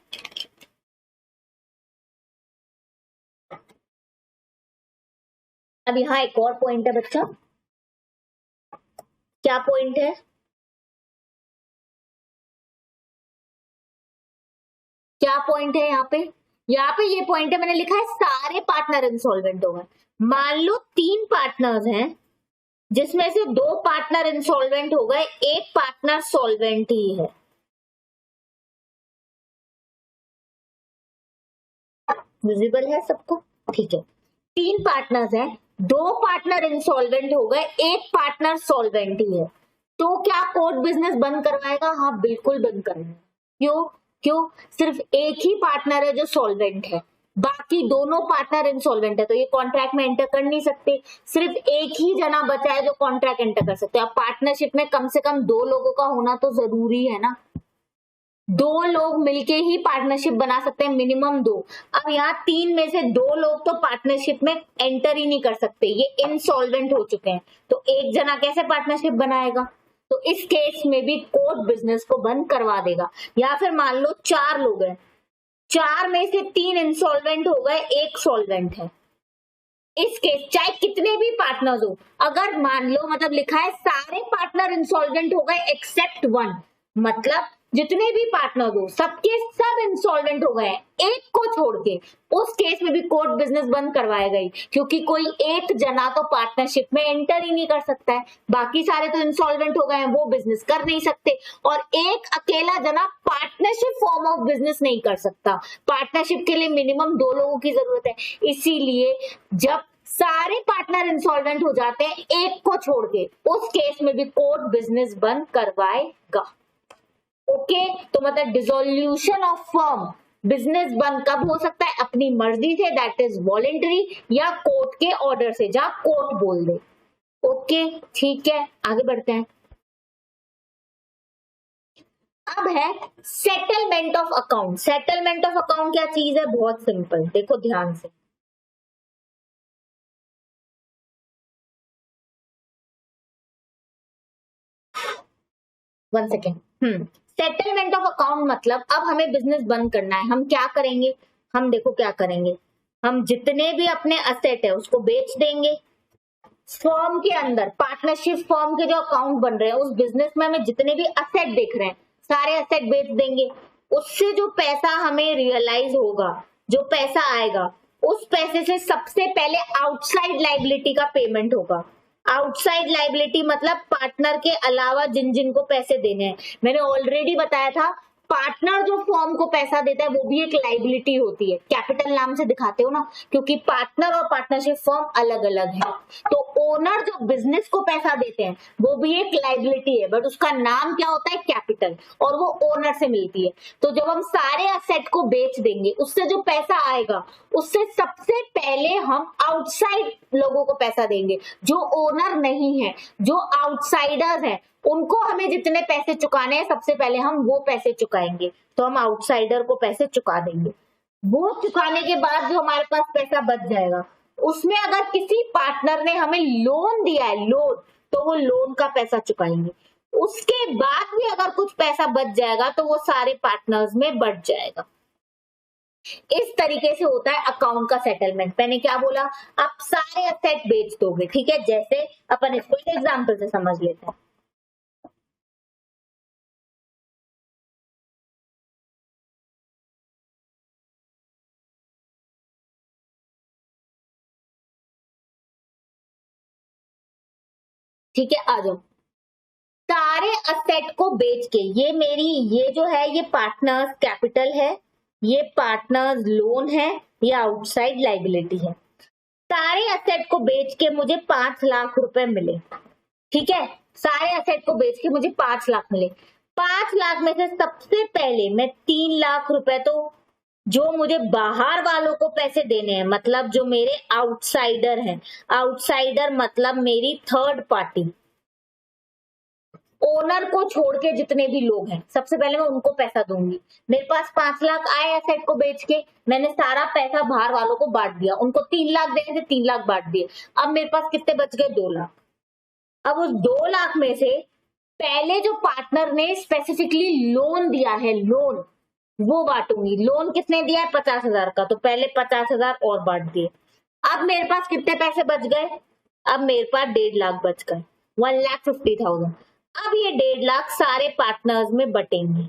अब यहाँ एक और पॉइंट है बच्चा, क्या पॉइंट है? क्या पॉइंट है यहाँ पे? यहाँ पे ये पॉइंट है, मैंने लिखा है सारे पार्टनर इंसॉल्वेंट हो गए। मान लो 3 पार्टनर्स हैं जिसमें से 2 पार्टनर इंसॉल्वेंट हो गए, एक पार्टनर सॉल्वेंट ही है। विजिबल है सबको? ठीक है। 3 पार्टनर्स हैं, 2 पार्टनर इंसॉल्वेंट हो गए, एक पार्टनर सॉल्वेंट ही है। तो क्या कोर्ट बिजनेस बंद करवाएगा? हाँ बिल्कुल बंद करवाएगा। क्यों? क्यों? सिर्फ एक ही पार्टनर है जो सॉल्वेंट है, बाकी दोनों पार्टनर इंसॉल्वेंट है, तो ये कॉन्ट्रैक्ट में एंटर कर नहीं सकते। सिर्फ एक ही जना बचा है जो कॉन्ट्रैक्ट एंटर कर सकते हैं। अब पार्टनरशिप में कम से कम 2 लोगों का होना तो जरूरी है ना, 2 लोग मिलके ही पार्टनरशिप बना सकते हैं, मिनिमम 2। अब यहाँ 3 में से 2 लोग तो पार्टनरशिप में एंटर ही नहीं कर सकते, ये इनसॉल्वेंट हो चुके हैं, तो एक जना कैसे पार्टनरशिप बनाएगा? तो इस केस में भी कोर्ट बिजनेस को बंद करवा देगा। या फिर मान लो 4 लोग हैं, 4 में से 3 इंसॉल्वेंट हो गए, एक सॉल्वेंट है। इस केस चाहे कितने भी पार्टनर्स हो, अगर मान लो मतलब लिखा है सारे पार्टनर इंसॉल्वेंट हो गए एक्सेप्ट 1, मतलब जितने भी पार्टनर हो सबके सब इंसॉल्वेंट हो गए एक को छोड़ के, उस केस में भी कोर्ट बिजनेस बंद करवाएगा ही, क्योंकि कोई एक जना तो पार्टनरशिप में एंटर ही नहीं कर सकता है, बाकी सारे तो इंसॉल्वेंट हो गए हैं, वो बिजनेस कर नहीं सकते। और एक अकेला जना पार्टनरशिप फॉर्म ऑफ बिजनेस नहीं कर सकता, पार्टनरशिप के लिए मिनिमम 2 लोगों की जरूरत है। इसीलिए जब सारे पार्टनर इंसॉल्वेंट हो जाते हैं एक को छोड़ के, उस केस में भी कोर्ट बिजनेस बंद करवाएगा। ओके, तो मतलब डिसोल्यूशन ऑफ फर्म, बिजनेस बंद कब हो सकता है? अपनी मर्जी से, दैट इज वॉलेंटरी, या कोर्ट के ऑर्डर से, जहां कोर्ट बोल दे। ओके ठीक है, आगे बढ़ते हैं। अब है settlement of account. Settlement of account क्या चीज है? बहुत सिंपल, देखो ध्यान से। One second. Settlement of account मतलब अब हमें बिजनेस बंद करना है, हम क्या करेंगे? हम देखो क्या करेंगे, हम जितने भी अपने असेट है उसको बेच देंगे। फर्म के अंदर पार्टनरशिप फर्म के जो अकाउंट बन रहे हैं उस बिजनेस में हमें जितने भी असेट दिख रहे हैं सारे असेट बेच देंगे। उससे जो पैसा हमें रियलाइज होगा, जो पैसा आएगा, उस पैसे से सबसे पहले आउटसाइड लाइबिलिटी का पेमेंट होगा। आउटसाइड लाइबिलिटी मतलब पार्टनर के अलावा जिन जिन को पैसे देने हैं। मैंने ऑलरेडी बताया था पार्टनर जो फर्म को पैसा देता है वो भी एक लाइबिलिटी होती है, कैपिटल नाम से दिखाते हो ना, क्योंकि पार्टनर और पार्टनरशिप फर्म अलग अलग है। तो ओनर जो बिजनेस को पैसा देते हैं वो भी एक लाइबिलिटी है, बट उसका नाम क्या होता है? कैपिटल, और वो ओनर से मिलती है। तो जब हम सारे असेट को बेच देंगे उससे जो पैसा आएगा उससे सबसे पहले हम आउटसाइड लोगों को पैसा देंगे, जो ओनर नहीं है, जो आउटसाइडर्स हैं, उनको हमें जितने पैसे चुकाने हैं सबसे पहले हम वो पैसे चुकाएंगे, तो हम आउटसाइडर को पैसे चुका देंगे। वो चुकाने के बाद जो हमारे पास पैसा बच जाएगा, उसमें अगर किसी पार्टनर ने हमें लोन दिया है, लोन, तो वो लोन का पैसा चुकाएंगे। उसके बाद भी अगर कुछ पैसा बच जाएगा तो वो सारे पार्टनर्स में बट जाएगा। इस तरीके से होता है अकाउंट का सेटलमेंट। मैंने क्या बोला, आप सारे असेट बेच दोगे, ठीक है। जैसे अपन इसको एक एग्जांपल से समझ लेते हैं। ठीक है, आ जाओ। सारे असेट को बेच के, ये जो है ये पार्टनर्स कैपिटल है, ये पार्टनर्स लोन है, ये आउटसाइड लाइबिलिटी है। सारे असेट को बेच के मुझे 5 लाख रुपए मिले, ठीक है। सारे असेट को बेच के मुझे 5 लाख मिले। 5 लाख में से सबसे पहले मैं 3 लाख रुपए तो जो मुझे बाहर वालों को पैसे देने हैं, मतलब जो मेरे आउटसाइडर हैं, आउटसाइडर मतलब मेरी थर्ड पार्टी, ओनर को छोड़ के जितने भी लोग हैं, सबसे पहले मैं उनको पैसा दूंगी। मेरे पास 5 लाख आए एसेट को बेच के, मैंने सारा पैसा बाहर वालों को बांट दिया, उनको 3 लाख देने थे, 3 लाख बांट दिए। अब मेरे पास कितने बच गए, 2 लाख। अब उस 2 लाख में से पहले जो पार्टनर ने स्पेसिफिकली लोन दिया है, लोन, वो बांटूंगी। लोन कितने दिया है, 50,000 का, तो पहले 50,000 और बांट दिए। अब मेरे पास कितने पैसे बच गए, अब मेरे पास 1.5 लाख बच गए, 1,50,000। अब ये 1.5 लाख सारे पार्टनर्स में बटेंगे।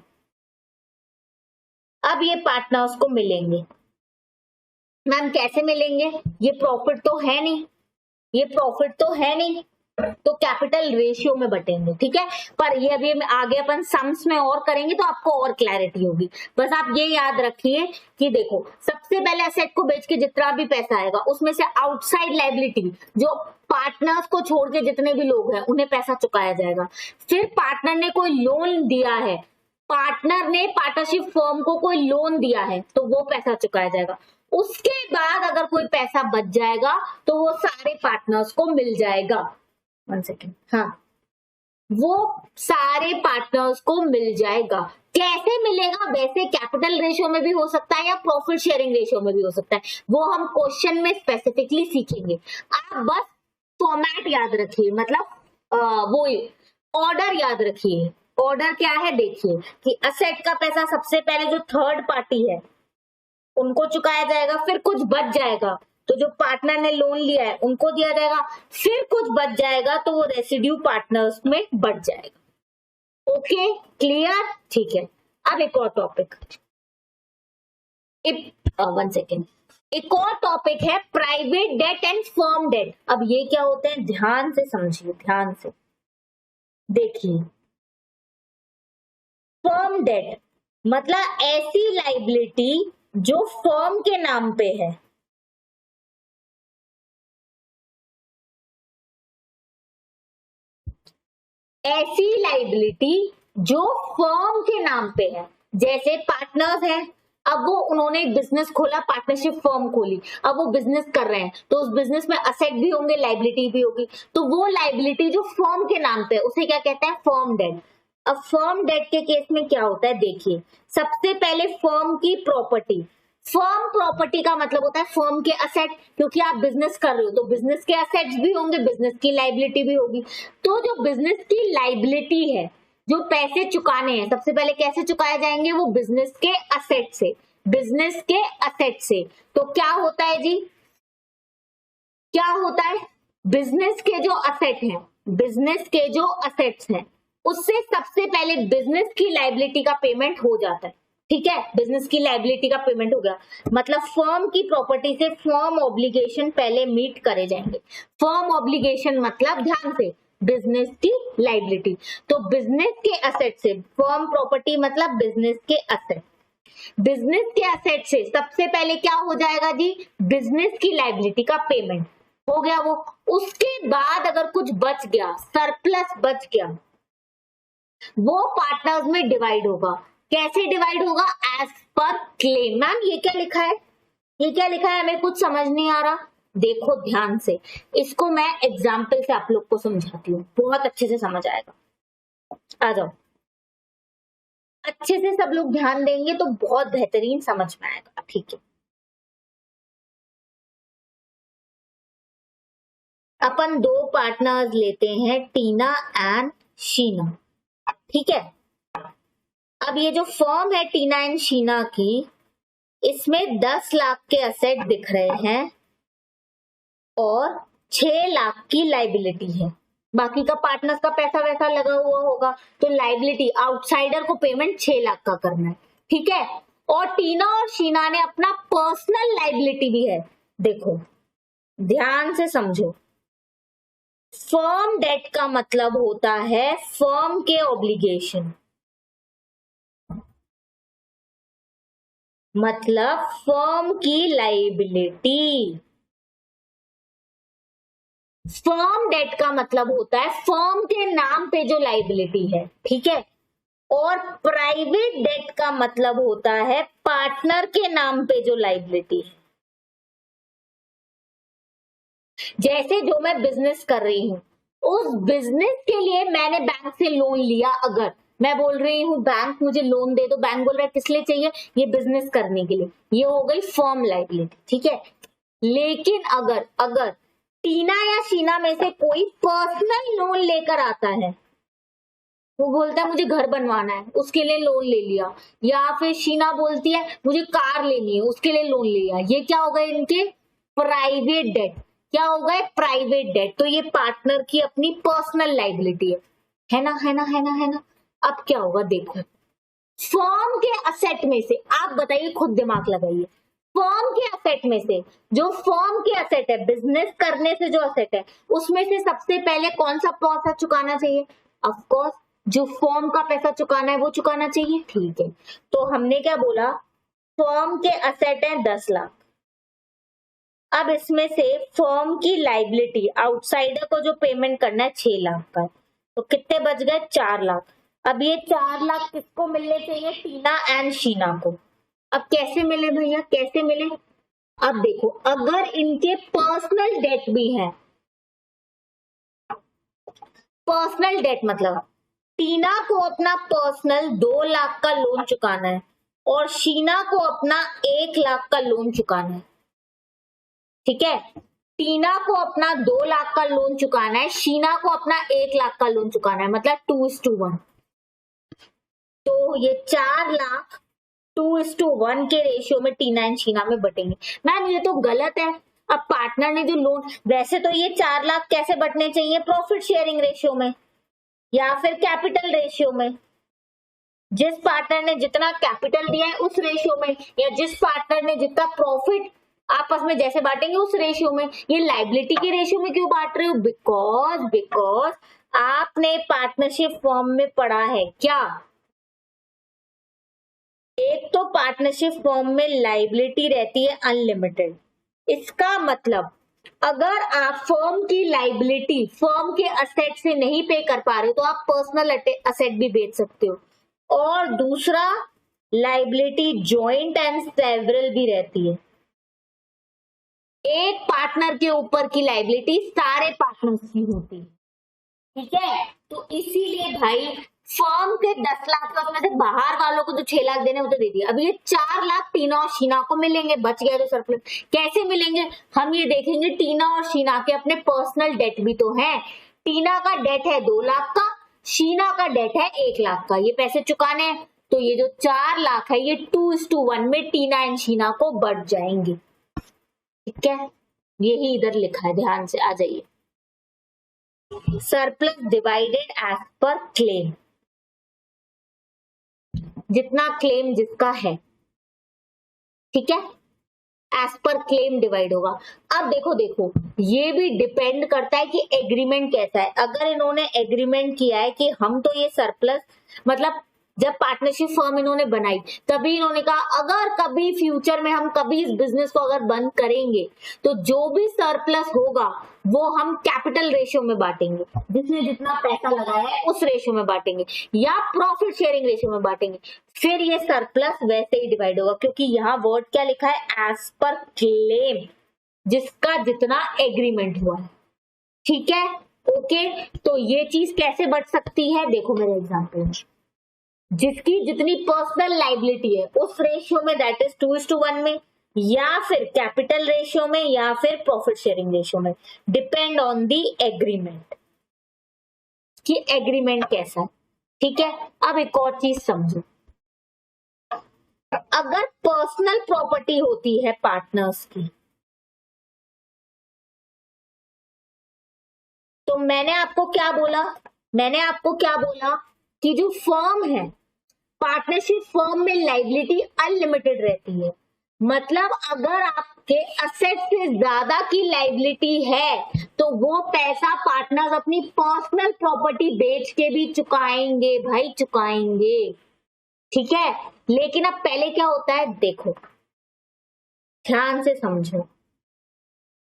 अब ये पार्टनर्स को मिलेंगे। मैम कैसे मिलेंगे, ये प्रॉफिट तो है नहीं, ये प्रॉफिट तो है नहीं, तो कैपिटल रेशियो में बटेंगे, ठीक है। पर ये अभी आगे अपन सम्स में और करेंगे तो आपको और क्लैरिटी होगी। बस आप ये याद रखिए कि देखो, सबसे पहले एसेट को बेच के जितना भी पैसा आएगा, उसमें से आउटसाइड लायबिलिटी, जो पार्टनर्स को छोड़ के जितने भी लोग हैं उन्हें पैसा चुकाया जाएगा। फिर पार्टनर ने कोई लोन दिया है, पार्टनर ने पार्टनरशिप फर्म को कोई लोन दिया है, तो वो पैसा चुकाया जाएगा। उसके बाद अगर कोई पैसा बच जाएगा तो वो सारे पार्टनर्स को मिल जाएगा। 1 सेकेंड, हाँ, वो सारे पार्टनर्स को मिल जाएगा। कैसे मिलेगा, वैसे कैपिटल रेशियो में भी हो सकता है या प्रॉफिट शेयरिंग रेशियो में भी हो सकता है, वो हम क्वेश्चन में स्पेसिफिकली सीखेंगे। आप बस फॉर्मेट याद रखिए, मतलब वो ऑर्डर याद रखिए। ऑर्डर क्या है, देखिए कि असेट का पैसा सबसे पहले जो थर्ड पार्टी है उनको चुकाया जाएगा, फिर कुछ बच जाएगा तो जो पार्टनर ने लोन लिया है उनको दिया जाएगा, फिर कुछ बच जाएगा तो वो रेसिड्यू पार्टनर्स में बच जाएगा। ओके, क्लियर, ठीक है। अब एक और टॉपिक, 1 सेकेंड, एक और टॉपिक है private debt and firm debt. अब ये क्या होते हैं, ध्यान से समझिए, ध्यान से देखिए। फर्म डेट मतलब ऐसी लाइबिलिटी जो फर्म के नाम पे है, ऐसी लाइबिलिटी जो फर्म के नाम पे है। जैसे पार्टनर्स हैं, अब वो उन्होंने बिजनेस खोला, पार्टनरशिप फर्म खोली, अब वो बिजनेस कर रहे हैं, तो उस बिजनेस में असेट भी होंगे, लाइबिलिटी भी होगी, तो वो लाइबिलिटी जो फर्म के नाम पे है उसे क्या कहते हैं, फर्म डेट। अब फर्म डेट के केस में क्या होता है, देखिए, सबसे पहले फर्म की प्रॉपर्टी, फर्म प्रॉपर्टी का मतलब होता है फर्म के असेट, क्योंकि आप बिजनेस कर रहे हो तो बिजनेस के असेट्स भी होंगे, बिजनेस की लाइबिलिटी भी होगी। तो जो बिजनेस की लाइबिलिटी है, जो पैसे चुकाने हैं, सबसे पहले कैसे चुकाए जाएंगे, वो बिजनेस के असेट से, बिजनेस के असेट से। तो क्या होता है जी, क्या होता है, बिजनेस के जो असेट हैं, बिजनेस के जो असेट्स हैं उससे सबसे पहले बिजनेस की लाइबिलिटी का पेमेंट हो जाता है, ठीक है। बिजनेस की लाइबिलिटी का पेमेंट हो गया, मतलब फर्म की प्रॉपर्टी से फर्म ऑब्लिगेशन पहले मीट करे जाएंगे। फर्म ऑब्लिगेशन मतलब, ध्यान से, बिजनेस की लाइबिलिटी, तो बिजनेस के असेट से, फर्म प्रॉपर्टी मतलब बिजनेस के असेट, बिजनेस के असेट से सबसे पहले क्या हो जाएगा जी, बिजनेस की लाइबिलिटी का पेमेंट हो गया वो। उसके बाद अगर कुछ बच गया, सरप्लस बच गया, वो पार्टनर्स में डिवाइड होगा। कैसे डिवाइड होगा, एज पर क्लेम। मैम ये क्या लिखा है, ये क्या लिखा है, हमें कुछ समझ नहीं आ रहा। देखो ध्यान से, इसको मैं एग्जाम्पल से आप लोग को समझाती हूँ, बहुत अच्छे से समझ आएगा। आ जाओ, अच्छे से सब लोग ध्यान देंगे तो बहुत बेहतरीन समझ में आएगा। ठीक है, अपन दो पार्टनर्स लेते हैं, टीना एंड शीना। ठीक है, अब ये जो फर्म है टीना एंड शीना की, इसमें 10 लाख के असेट दिख रहे हैं और 6 लाख की लाइबिलिटी है। बाकी का पार्टनर्स का पैसा वैसा लगा हुआ होगा, तो लाइबिलिटी आउटसाइडर को पेमेंट 6 लाख का करना है। ठीक है, और टीना और शीना ने अपना पर्सनल लाइबिलिटी भी है। देखो ध्यान से समझो, फर्म डेट का मतलब होता है फर्म के ऑब्लिगेशन, मतलब फर्म की लाइबिलिटी। फर्म डेट का मतलब होता है फर्म के नाम पे जो लाइबिलिटी है। ठीक है, और प्राइवेट डेट का मतलब होता है पार्टनर के नाम पे जो लाइबिलिटी है। जैसे जो मैं बिजनेस कर रही हूं, उस बिजनेस के लिए मैंने बैंक से लोन लिया, अगर मैं बोल रही हूँ बैंक मुझे लोन दे दो, बैंक बोल रहा है किस लिए चाहिए, ये बिजनेस करने के लिए, ये हो गई फर्म लाइबिलिटी। ठीक है, लेकिन अगर टीना या शीना में से कोई पर्सनल लोन लेकर आता है, वो बोलता है मुझे घर बनवाना है, उसके लिए लोन ले लिया, या फिर शीना बोलती है मुझे कार लेनी है, उसके लिए लोन ले लिया, ये क्या हो गए इनके प्राइवेट डेट। क्या हो गए प्राइवेट डेट, तो ये पार्टनर की अपनी पर्सनल लाइबिलिटी है ना, है ना, है ना, है ना। अब क्या होगा देखो, फर्म के असेट में से, आप बताइए खुद दिमाग लगाइए, फर्म के असेट में से, जो फर्म के असेट है, बिजनेस करने से जो असेट है, उसमें से सबसे पहले कौन सा पैसा चुकाना चाहिए, ऑफ कोर्स जो फर्म का पैसा चुकाना है वो चुकाना चाहिए। ठीक है, तो हमने क्या बोला, फर्म के असेट है 10 लाख। अब इसमें से फर्म की लाइबिलिटी आउटसाइडर को जो पेमेंट करना है 6 लाख का, तो कितने बच गए 4 लाख। अब ये 4 लाख किसको मिलने चाहिए, टीना एंड शीना को। अब कैसे मिले भैया, कैसे मिले, अब देखो अगर इनके पर्सनल डेट भी है, पर्सनल डेट मतलब टीना को अपना पर्सनल 2 लाख का लोन चुकाना है और शीना को अपना 1 लाख का लोन चुकाना है। ठीक है, टीना को अपना 2 लाख का लोन चुकाना है, शीना को अपना 1 लाख का लोन चुकाना है, मतलब 2:1। तो ये 4 लाख 2:1 के रेशियो में टीना एंड शीना में बटेंगे। मैम ये तो गलत है, अब पार्टनर ने जो लोन, वैसे तो ये 4 लाख कैसे बटने चाहिए, प्रॉफिट शेयरिंग रेशियो में या फिर कैपिटल रेशियो में, जिस पार्टनर ने जितना कैपिटल दिया है उस रेशियो में, या जिस पार्टनर ने जितना प्रॉफिट आपस में जैसे बांटेंगे उस रेशियो में। ये लाइबिलिटी के रेशियो में क्यों बांट रहे हो, बिकॉज आपने पार्टनरशिप फॉर्म में पढ़ा है क्या, एक तो पार्टनरशिप फॉर्म में लाइबिलिटी रहती है अनलिमिटेड। इसका मतलब अगर आप फर्म की लाइबिलिटी फर्म के असेट से नहीं पे कर पा रहे हो तो आप पर्सनल असेट भी बेच सकते हो। और दूसरा, लाइबिलिटी जॉइंट एंड सेवरल भी रहती है, एक पार्टनर के ऊपर की लाइबिलिटी सारे पार्टनर्स की होती है। ठीक है, तो इसीलिए भाई फर्म के 10 लाख का, में से बाहर वालों को जो 6 लाख देने वो तो दे दिया, अब ये 4 लाख टीना और शीना को मिलेंगे, बच गया जो सरप्लस। कैसे मिलेंगे, हम ये देखेंगे, टीना और शीना के अपने पर्सनल डेट भी तो है। टीना का डेट है 2 लाख का, शीना का डेट है 1 लाख का, ये पैसे चुकाने हैं, तो ये जो 4 लाख है ये 2:1 में टीना एंड शीना को बढ़ जाएंगे। ठीक है, यही इधर लिखा है, ध्यान से आ जाइए, surplus divided as per claim, जितना क्लेम जिसका है, ठीक है, एज पर क्लेम डिवाइड होगा। अब देखो ये भी डिपेंड करता है कि एग्रीमेंट कैसा है। अगर इन्होंने एग्रीमेंट किया है कि हम तो ये सरप्लस, मतलब जब पार्टनरशिप फर्म इन्होंने बनाई तभी इन्होंने कहा अगर कभी फ्यूचर में हम कभी इस बिजनेस को अगर बंद करेंगे तो जो भी सरप्लस होगा वो हम कैपिटल रेशियो में बांटेंगे, जिसने जितना पैसा लगाया है उस रेशियो में बांटेंगे, या प्रॉफिट शेयरिंग रेशियो में बांटेंगे, फिर ये सरप्लस वैसे ही डिवाइड होगा। क्योंकि यहाँ वर्ड क्या लिखा है, एज पर क्लेम, जिसका जितना एग्रीमेंट हुआ है। ठीक है, ओके, तो ये चीज कैसे बढ़ सकती है, देखो मेरे एग्जाम्पल में, जिसकी जितनी पर्सनल लाइबिलिटी है उस रेशियो में, दैट इज 2:1 में, या फिर कैपिटल रेशियो में, या फिर प्रॉफिट शेयरिंग रेशियो में, डिपेंड ऑन दी एग्रीमेंट कि एग्रीमेंट कैसा है। ठीक है, अब एक और चीज समझो, अगर पर्सनल प्रॉपर्टी होती है पार्टनर्स की, तो मैंने आपको क्या बोला कि जो फर्म है, पार्टनरशिप फर्म में लाइबिलिटी अनलिमिटेड रहती है। मतलब अगर आपके असेट से ज्यादा की लाइबिलिटी है तो वो पैसा पार्टनर्स अपनी पर्सनल प्रॉपर्टी बेच के भी चुकाएंगे भाई, चुकाएंगे। ठीक है, लेकिन अब पहले क्या होता है देखो, ध्यान से समझो।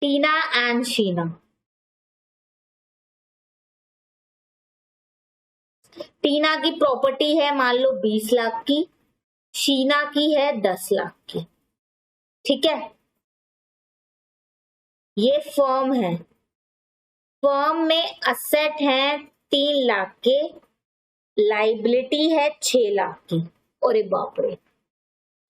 टीना एंड शीना, टीना की प्रॉपर्टी है मान लो 20 लाख की, शीना की है 10 लाख की। ठीक है, ये फर्म है, फर्म में असेट है 3 लाख के, लाइबिलिटी है 6 लाख की। अरे बाप रे,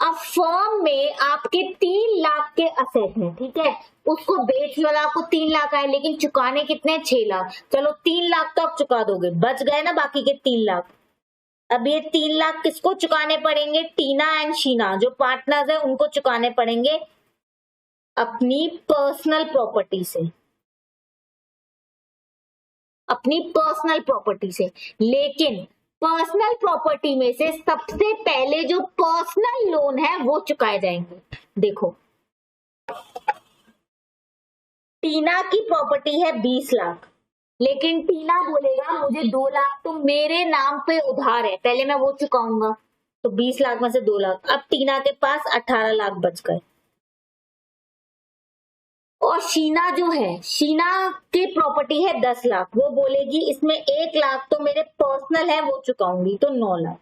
अब फर्म में आपके 3 लाख के असेट हैं, ठीक है, उसको बेच वाला आपको 3 लाख आए, लेकिन चुकाने कितने, 6 लाख। चलो 3 लाख तो आप चुका दोगे, बच गए ना बाकी के 3 लाख। अब ये 3 लाख किसको चुकाने पड़ेंगे, टीना एंड शीना जो पार्टनर्स है उनको चुकाने पड़ेंगे अपनी पर्सनल प्रॉपर्टी से, अपनी पर्सनल प्रॉपर्टी से। लेकिन पर्सनल प्रॉपर्टी में से सबसे पहले जो पर्सनल लोन है वो चुकाए जाएंगे। देखो, टीना की प्रॉपर्टी है 20 लाख, लेकिन टीना बोलेगा मुझे 2 लाख तो मेरे नाम पे उधार है, पहले मैं वो चुकाऊंगा, तो 20 लाख में से 2 लाख। अब टीना के पास 18 लाख बच गए। और शीना जो है, शीना की प्रॉपर्टी है 10 लाख, वो बोलेगी इसमें 1 लाख तो मेरे पर्सनल है वो चुकाऊंगी, तो 9 लाख।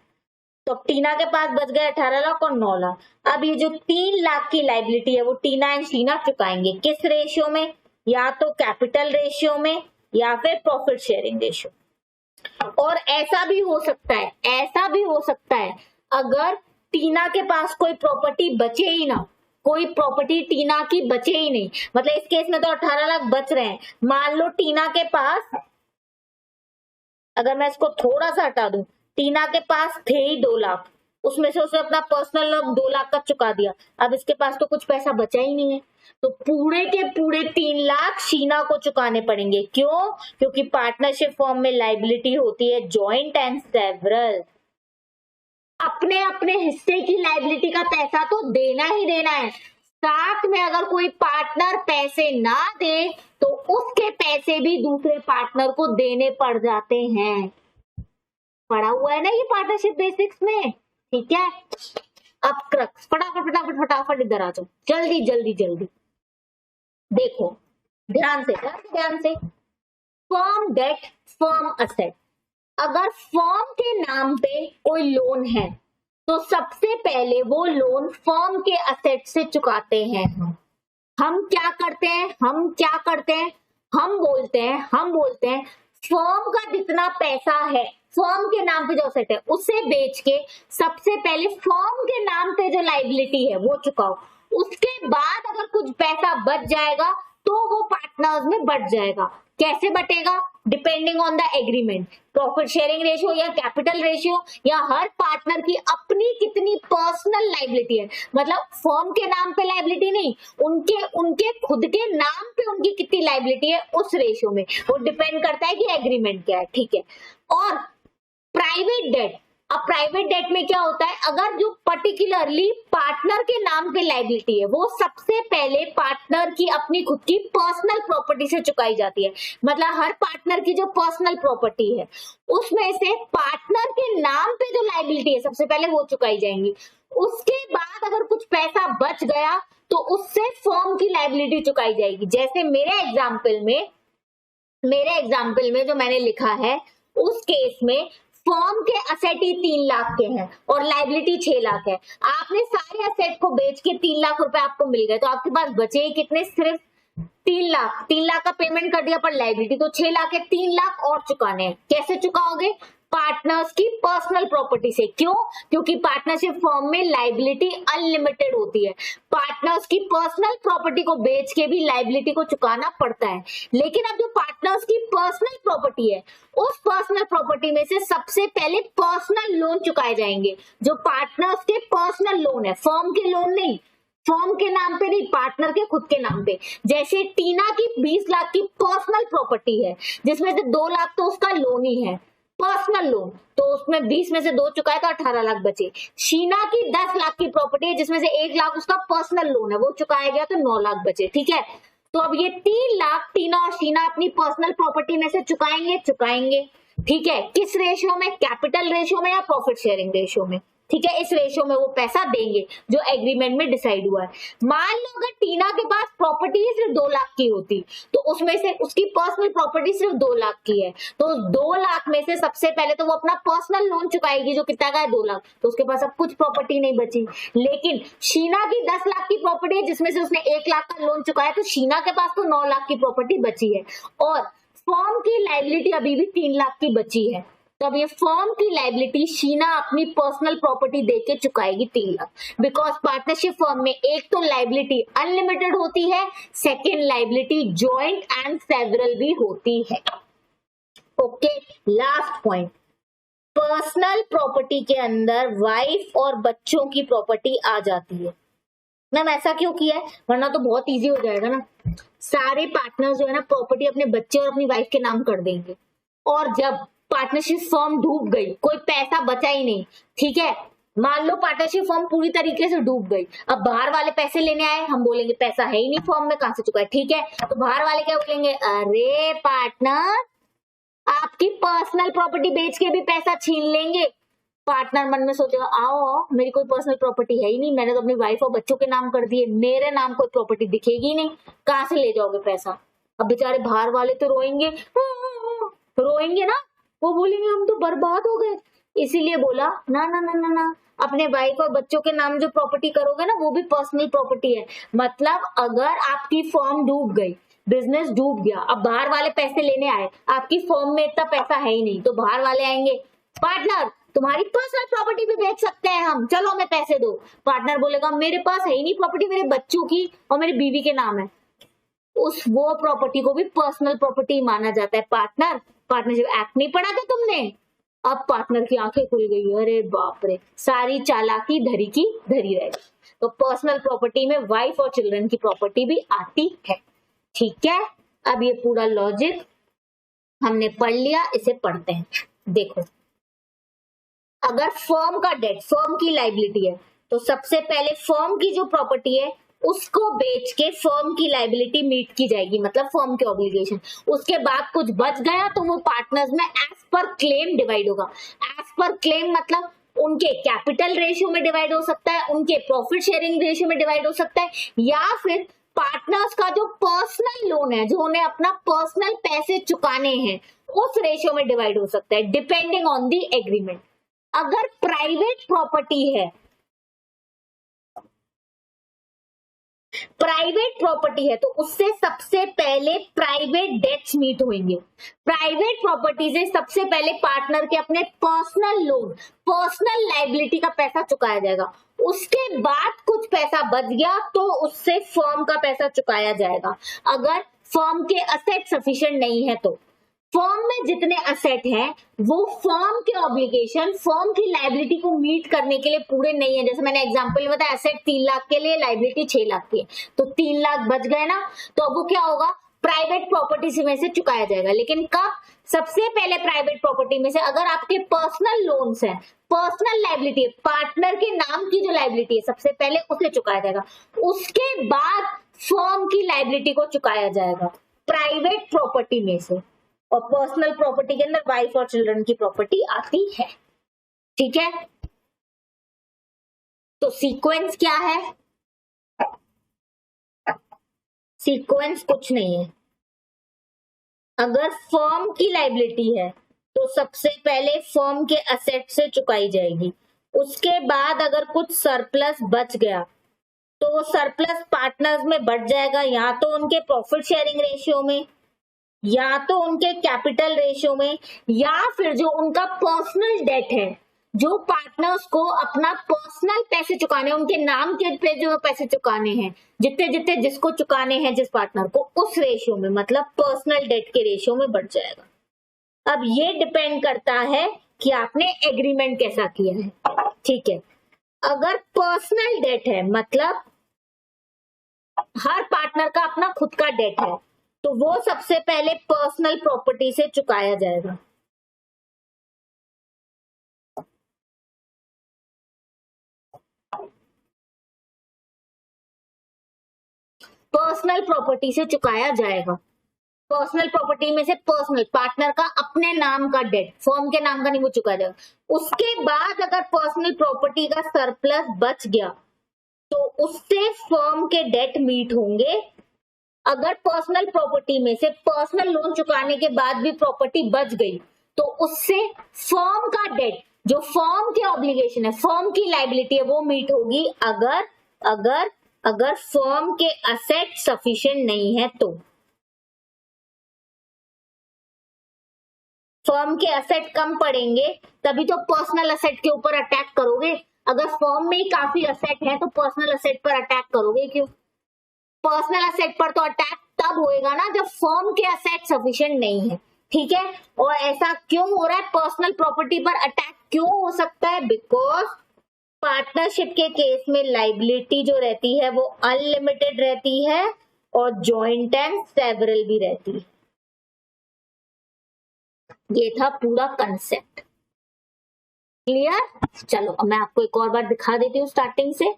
तो अब टीना के पास बच गए 18 लाख और 9 लाख। अब ये जो 3 लाख की लाइबिलिटी है वो टीना एंड शीना चुकाएंगे, किस रेशियो में, या तो कैपिटल रेशियो में या फिर प्रॉफिट शेयरिंग रेशियो। और ऐसा भी हो सकता है अगर टीना के पास कोई प्रॉपर्टी बचे ही ना, कोई प्रॉपर्टी टीना की बचे ही नहीं, मतलब इस केस में तो 18 लाख बच रहे हैं। मान लो टीना के पास, अगर मैं इसको थोड़ा सा हटा दूं, टीना के पास थे ही 2 लाख, उसमें से उसने अपना पर्सनल लोन 2 लाख का चुका दिया, अब इसके पास तो कुछ पैसा बचा ही नहीं है, तो पूरे के पूरे 3 लाख शीना को चुकाने पड़ेंगे। क्यों? क्योंकि पार्टनरशिप फॉर्म में लाइबिलिटी होती है जॉइंट एंड सेवरल। अपने अपने हिस्से की लाइबिलिटी का पैसा तो देना ही देना है, साथ में अगर कोई पार्टनर पैसे ना दे तो उसके पैसे भी दूसरे पार्टनर को देने पड़ जाते हैं। पढ़ा हुआ है ना ये पार्टनरशिप बेसिक्स में। ठीक है, अब क्रक्स, फटाफट इधर आ जाओ, जल्दी जल्दी जल्दी। देखो ध्यान से, फर्म डेट, फर्म असेट। अगर फर्म के नाम पे कोई लोन है तो सबसे पहले वो लोन फर्म के असेट से चुकाते हैं। हम क्या करते हैं, हम बोलते हैं फर्म का जितना पैसा है, फर्म के नाम पे जो असेट है उसे बेच के सबसे पहले फर्म के नाम पे जो लाइबिलिटी है वो चुकाओ। उसके बाद अगर कुछ पैसा बच जाएगा तो वो पार्टनर्स में बट जाएगा। कैसे बटेगा? Depending on the agreement, profit sharing ratio या कैपिटल रेशियो, या हर पार्टनर की अपनी कितनी पर्सनल लाइबिलिटी है, मतलब फर्म के नाम पे लाइबिलिटी नहीं, उनके खुद के नाम पे उनकी कितनी लाइबिलिटी है उस रेशियो में, वो डिपेंड करता है कि एग्रीमेंट क्या है। ठीक है, और प्राइवेट डेट, अब प्राइवेट डेट में क्या होता है, अगर जो पर्टिकुलरली पार्टनर के नाम पे लाइबिलिटी है वो सबसे पहले पार्टनर की अपनी खुद की पर्सनल प्रॉपर्टी से चुकाई जाती है। मतलब हर पार्टनर की जो पर्सनल प्रॉपर्टी है उसमें से पार्टनर के नाम पे जो लाइबिलिटी है सबसे पहले वो चुकाई जाएंगी। उसके बाद अगर कुछ पैसा बच गया तो उससे फर्म की लाइबिलिटी चुकाई जाएगी। जैसे मेरे एग्जाम्पल में जो मैंने लिखा है उस केस में फर्म के असेट ही 3 लाख के हैं और लाइबिलिटी 6 लाख है। आपने सारे असेट को बेच के 3 लाख रुपए आपको मिल गए, तो आपके पास बचे ही कितने, सिर्फ 3 लाख। 3 लाख का पेमेंट कर दिया पर लाइबिलिटी तो 6 लाख है, 3 लाख और चुकाने हैं। कैसे चुकाओगे? पार्टनर्स की पर्सनल प्रॉपर्टी से। क्यों? क्योंकि पार्टनरशिप फॉर्म में लाइबिलिटी अनलिमिटेड होती है। पार्टनर्स की पर्सनल प्रॉपर्टी को बेच के भी लाइबिलिटी को चुकाना पड़ता है। लेकिन अब जो पार्टनर्स की पर्सनल प्रॉपर्टी है, उस पर्सनल प्रॉपर्टी में से सबसे पहले पर्सनल लोन चुकाए जाएंगे। जो पार्टनर्स के पर्सनल लोन है, फर्म के लोन नहीं, फर्म के नाम पे नहीं, पार्टनर के खुद के नाम पे। जैसे टीना की 20 लाख की पर्सनल प्रॉपर्टी है, जिसमें से 2 लाख तो उसका लोन ही है, पर्सनल लोन, तो उसमें 20 में से 2 चुकाए तो 18 लाख बचे। शीना की 10 लाख की प्रॉपर्टी है, जिसमें से 1 लाख उसका पर्सनल लोन है, वो चुकाया गया तो 9 लाख बचे। ठीक है, तो अब ये 3 लाख टीना और शीना अपनी पर्सनल प्रॉपर्टी में से चुकाएंगे। ठीक है, किस रेशियो में? कैपिटल रेशियो में या प्रॉफिट शेयरिंग रेशियो में? ठीक है, इस रेशियो में वो पैसा देंगे जो एग्रीमेंट में डिसाइड हुआ है। मान लो अगर टीना के पास प्रॉपर्टी सिर्फ 2 लाख की होती, तो उसमें से उसकी पर्सनल प्रॉपर्टी सिर्फ 2 लाख की है, तो 2 लाख में से सबसे पहले तो वो अपना पर्सनल लोन चुकाएगी, जो कितना का है? 2 लाख, तो उसके पास अब कुछ प्रॉपर्टी नहीं बची। लेकिन शीना की 10 लाख की प्रॉपर्टी है, जिसमें से उसने 1 लाख का लोन चुकाया, तो शीना के पास तो 9 लाख की प्रॉपर्टी बची है, और फर्म की लाइबिलिटी अभी भी 3 लाख की बची है। तो अब ये फर्म की लाइबिलिटी शीना अपनी पर्सनल प्रॉपर्टी देके चुकाएगी 3 लाख, बिकॉज पार्टनरशिप फर्म में एक तो लाइबिलिटी अनलिमिटेड होती है, second liability joint and several भी होती है। Okay, last point, personal property के अंदर वाइफ और बच्चों की प्रॉपर्टी आ जाती है। मैम ऐसा क्यों किया है? वरना तो बहुत इजी हो जाएगा ना, सारे पार्टनर्स जो है ना प्रॉपर्टी अपने बच्चे और अपनी वाइफ के नाम कर देंगे, और जब पार्टनरशिप फर्म डूब गई, कोई पैसा बचा ही नहीं, ठीक है, मान लो पार्टनरशिप फर्म पूरी तरीके से डूब गई, अब बाहर वाले पैसे लेने आए, हम बोलेंगे पैसा है ही नहीं फर्म में, कहां से चुका है? ठीक है, तो बाहर वाले क्या बोलेंगे? अरे पार्टनर, आपकी पर्सनल प्रॉपर्टी बेच के भी पैसा छीन लेंगे। पार्टनर मन में सोचेगा, आओ मेरी कोई पर्सनल प्रॉपर्टी है ही नहीं, मैंने तो अपनी वाइफ और बच्चों के नाम कर दिए, मेरे नाम कोई प्रॉपर्टी दिखेगी ही नहीं, कहां से ले जाओगे पैसा? अब बेचारे बाहर वाले तो रोएंगे ना, वो बोलेंगे हम तो बर्बाद हो गए। इसीलिए बोला ना ना ना ना ना, अपने वाइफ और बच्चों के नाम जो प्रॉपर्टी करोगे ना, वो भी पर्सनल प्रॉपर्टी है। मतलब अगर आपकी फर्म डूब गई, बिजनेस डूब गया, अब बाहर वाले पैसे लेने आए, आपकी फर्म में इतना पैसा है ही नहीं, तो बाहर वाले आएंगे, पार्टनर तुम्हारी पर्सनल प्रॉपर्टी भी बेच सकते हैं हम, चलो हमें पैसे दो। पार्टनर बोलेगा मेरे पास है ही नहीं प्रॉपर्टी, मेरे बच्चों की और मेरी बीवी के नाम है, वो प्रॉपर्टी को भी पर्सनल प्रॉपर्टी माना जाता है। पार्टनरशिप एक्ट नहीं पढ़ा था तुमने? अब पार्टनर की आंखें खुल गई, अरे बाप रे, सारी चालाकी धरी की धरी रह गई। तो पर्सनल प्रॉपर्टी में वाइफ और चिल्ड्रन की प्रॉपर्टी भी आती है। ठीक है, अब ये पूरा लॉजिक हमने पढ़ लिया, इसे पढ़ते हैं। देखो, अगर फर्म का डेट, फर्म की लाइबिलिटी है, तो सबसे पहले फर्म की जो प्रॉपर्टी है उसको बेच के फर्म की लाइबिलिटी मीट की जाएगी, मतलब फर्म के ऑब्लिगेशन। उसके बाद कुछ बच गया तो वो पार्टनर्स में एज पर क्लेम डिवाइड होगा। एज पर क्लेम मतलब उनके कैपिटल रेशियो में डिवाइड हो सकता है, उनके प्रॉफिट शेयरिंग रेशियो में डिवाइड हो सकता है, या फिर पार्टनर्स का जो पर्सनल लोन है, जो उन्हें अपना पर्सनल पैसे चुकाने हैं, उस रेशियो में डिवाइड हो सकता है, डिपेंडिंग ऑन दी एग्रीमेंट। अगर प्राइवेट प्रॉपर्टी है, तो उससे सबसे पहले प्राइवेट डेट्स मीट होंगे। प्राइवेट प्रॉपर्टी से सबसे पहले पार्टनर के अपने पर्सनल लोन, पर्सनल लाइबिलिटी का पैसा चुकाया जाएगा। उसके बाद कुछ पैसा बच गया तो उससे फर्म का पैसा चुकाया जाएगा। अगर फर्म के असेट सफिशिएंट नहीं है तो फर्म में जितने असेट हैं वो फर्म के ऑब्लिगेशन, फर्म की लाइबिलिटी को मीट करने के लिए पूरे नहीं है। जैसे मैंने एग्जांपल बताया, असेट 3 लाख के लिए लाइबिलिटी 6 लाख की है, तो 3 लाख बच गए ना, तो अब वो क्या होगा? प्राइवेट प्रॉपर्टी में से चुकाया जाएगा। लेकिन कब? सबसे पहले प्राइवेट प्रॉपर्टी में से अगर आपके पर्सनल लोन्स है, पर्सनल लाइबिलिटी, पार्टनर के नाम की जो लाइबिलिटी है, सबसे पहले उसे चुकाया जाएगा। उसके बाद फर्म की लाइबिलिटी को चुकाया जाएगा प्राइवेट प्रॉपर्टी में से। और पर्सनल प्रॉपर्टी के अंदर वाइफ और चिल्ड्रन की प्रॉपर्टी आती है। ठीक है, तो सीक्वेंस क्या है? सीक्वेंस कुछ नहीं है। अगर फर्म की लाइबिलिटी है तो सबसे पहले फर्म के असेट से चुकाई जाएगी। उसके बाद अगर कुछ सरप्लस बच गया तो वो सरप्लस पार्टनर्स में बढ़ जाएगा, या तो उनके प्रॉफिट शेयरिंग रेशियो में, या तो उनके कैपिटल रेशियो में, या फिर जो उनका पर्सनल डेट है, जो पार्टनर्स को अपना पर्सनल पैसे चुकाने, उनके नाम के पे जो पैसे चुकाने हैं, जितने जितने जिसको चुकाने हैं जिस पार्टनर को, उस रेशियो में, मतलब पर्सनल डेट के रेशियो में बढ़ जाएगा। अब ये डिपेंड करता है कि आपने एग्रीमेंट कैसा किया है। ठीक है, अगर पर्सनल डेट है, मतलब हर पार्टनर का अपना खुद का डेट है, तो वो सबसे पहले पर्सनल प्रॉपर्टी से चुकाया जाएगा। पर्सनल प्रॉपर्टी से चुकाया जाएगा। पर्सनल प्रॉपर्टी में से पर्सनल पार्टनर का अपने नाम का डेट, फर्म के नाम का नहीं, वो चुकाया जाएगा। उसके बाद अगर पर्सनल प्रॉपर्टी का सरप्लस बच गया तो उससे फर्म के डेट मीट होंगे। अगर पर्सनल प्रॉपर्टी में से पर्सनल लोन चुकाने के बाद भी प्रॉपर्टी बच गई तो उससे फर्म का डेट, जो फर्म के ऑब्लिगेशन है, फर्म की लायबिलिटी है, वो मीट होगी। अगर अगर अगर फर्म के असेट सफिशिएंट नहीं है तो फर्म के असेट कम पड़ेंगे तभी तो पर्सनल असेट के ऊपर अटैक करोगे। अगर फर्म में ही काफी असेट है तो पर्सनल असेट पर अटैक करोगे क्यों? पर्सनल असेट पर तो अटैक तब होएगा ना जब फर्म के असेट सफिशिएंट नहीं है। ठीक है, और ऐसा क्यों हो रहा है? पर्सनल प्रॉपर्टी पर अटैक क्यों हो सकता है? बिकॉज पार्टनरशिप के केस में लाइबिलिटी जो रहती है वो अनलिमिटेड रहती है और जॉइंट एंड सेवरल भी रहती है। ये था पूरा कंसेप्ट। क्लियर? चलो अब मैं आपको एक और बार दिखा देती हूँ स्टार्टिंग से।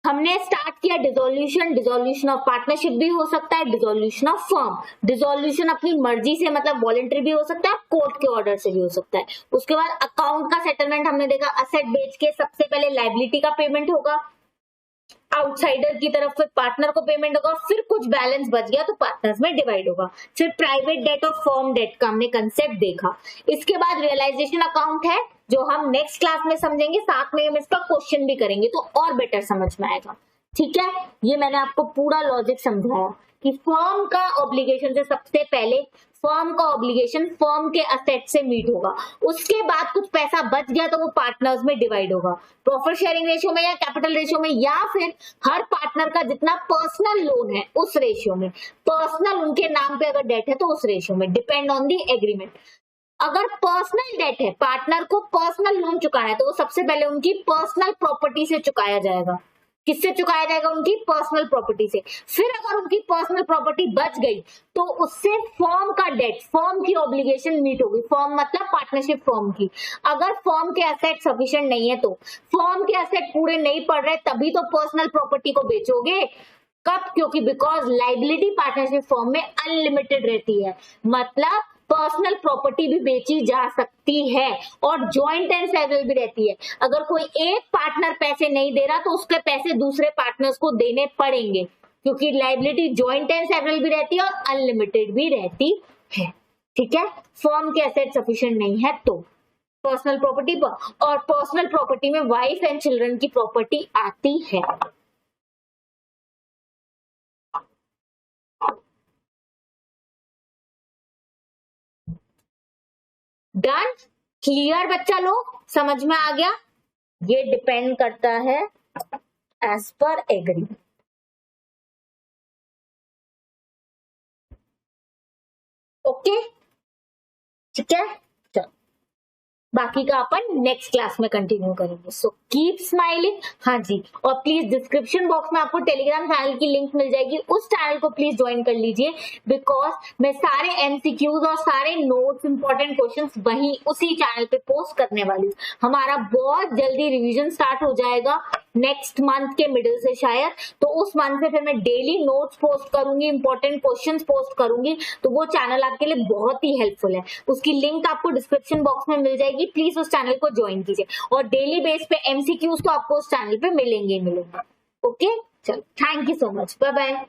हमने स्टार्ट किया डिसोल्यूशन। डिसोल्यूशन ऑफ पार्टनरशिप भी हो सकता है, डिसोल्यूशन ऑफ फर्म। डिसोल्यूशन अपनी मर्जी से, मतलब वॉलंटरी भी हो सकता है, कोर्ट के ऑर्डर से भी हो सकता है। उसके बाद अकाउंट का सेटलमेंट हमने देखा, असेट बेच के सबसे पहले लायबिलिटी का पेमेंट होगा आउटसाइडर की तरफ, फिर पार्टनर को पेमेंट होगा, फिर कुछ बैलेंस बच गया तो पार्टनर्स में डिवाइड होगा। फिर प्राइवेट डेट और फर्म डेट का हमने कंसेप्ट देखा। इसके बाद रियलाइजेशन अकाउंट है जो हम नेक्स्ट क्लास में समझेंगे, साथ में हम इसका क्वेश्चन भी करेंगे तो और बेटर समझ में आएगा। ठीक है, ये मैंने आपको पूरा लॉजिक समझाया कि फर्म का ऑब्लिगेशन से सबसे पहले फर्म का ऑब्लिगेशन फर्म के असेट से मीट होगा, उसके बाद कुछ पैसा बच गया तो वो पार्टनर्स में डिवाइड होगा, प्रॉफिट शेयरिंग रेशियो में या कैपिटल रेशियो में, या फिर हर पार्टनर का जितना पर्सनल लोन है उस रेशियो में, पर्सनल उनके नाम पे अगर डेट है तो उस रेशियो में, डिपेंड ऑन दी एग्रीमेंट। अगर पर्सनल डेट है, पार्टनर को पर्सनल लोन चुकाना है तो वो सबसे पहले उनकी पर्सनल प्रॉपर्टी से चुकाया जाएगा। किससे चुकाया जाएगा? उनकी पर्सनल प्रॉपर्टी से। फिर अगर उनकी पर्सनल प्रॉपर्टी बच गई तो उससे फर्म का डेट, फर्म की ऑब्लिगेशन मीट होगी। फर्म मतलब पार्टनरशिप फर्म की। अगर फर्म के एसेट सफिशिएंट नहीं है तो, फर्म के एसेट पूरे नहीं पड़ रहे तभी तो पर्सनल प्रॉपर्टी को बेचोगे। कब? क्योंकि बिकॉज लाइबिलिटी पार्टनरशिप फर्म में अनलिमिटेड रहती है, मतलब पर्सनल प्रॉपर्टी भी बेची जा सकती है और जॉइंट एंड सेवरल भी रहती है। अगर कोई एक पार्टनर पैसे नहीं दे रहा तो उसके पैसे दूसरे पार्टनर्स को देने पड़ेंगे, क्योंकि लायबिलिटी जॉइंट एंड सेवरल भी रहती है और अनलिमिटेड भी रहती है। ठीक है, फर्म के एसेट सफिशिएंट नहीं है तो पर्सनल प्रॉपर्टी पर, और पर्सनल प्रॉपर्टी में वाइफ एंड चिल्ड्रन की प्रॉपर्टी आती है। डन? क्लियर बच्चा लोग? समझ में आ गया? ये डिपेंड करता है एज पर एग्रीमेंट। ओके, ठीक है, चलो बाकी का अपन नेक्स्ट क्लास में कंटिन्यू करेंगे। So keep smiling. हाँ जी, और प्लीज डिस्क्रिप्शन बॉक्स में आपको टेलीग्राम चैनल की लिंक मिल जाएगी, उस चैनल को प्लीज ज्वाइन कर लीजिए, बिकॉज मैं सारे एमसीक्यूज और सारे नोट्स, इंपॉर्टेंट क्वेश्चंस वहीं उसी चैनल पे पोस्ट करने वाली हूँ। हमारा बहुत जल्दी रिवीजन स्टार्ट हो जाएगा नेक्स्ट मंथ के मिडिल से शायद, तो उस मंथ से फिर मैं डेली नोट्स पोस्ट करूंगी, इंपॉर्टेंट क्वेश्चंस पोस्ट करूंगी, तो वो चैनल आपके लिए बहुत ही हेल्पफुल है। उसकी लिंक आपको डिस्क्रिप्शन बॉक्स में मिल जाएगी, प्लीज उस चैनल को ज्वाइन कीजिए, और डेली बेस पे एमसीक्यूज तो आपको उस चैनल पे मिलेंगे। ओके, चलो, thank you so much, bye bye.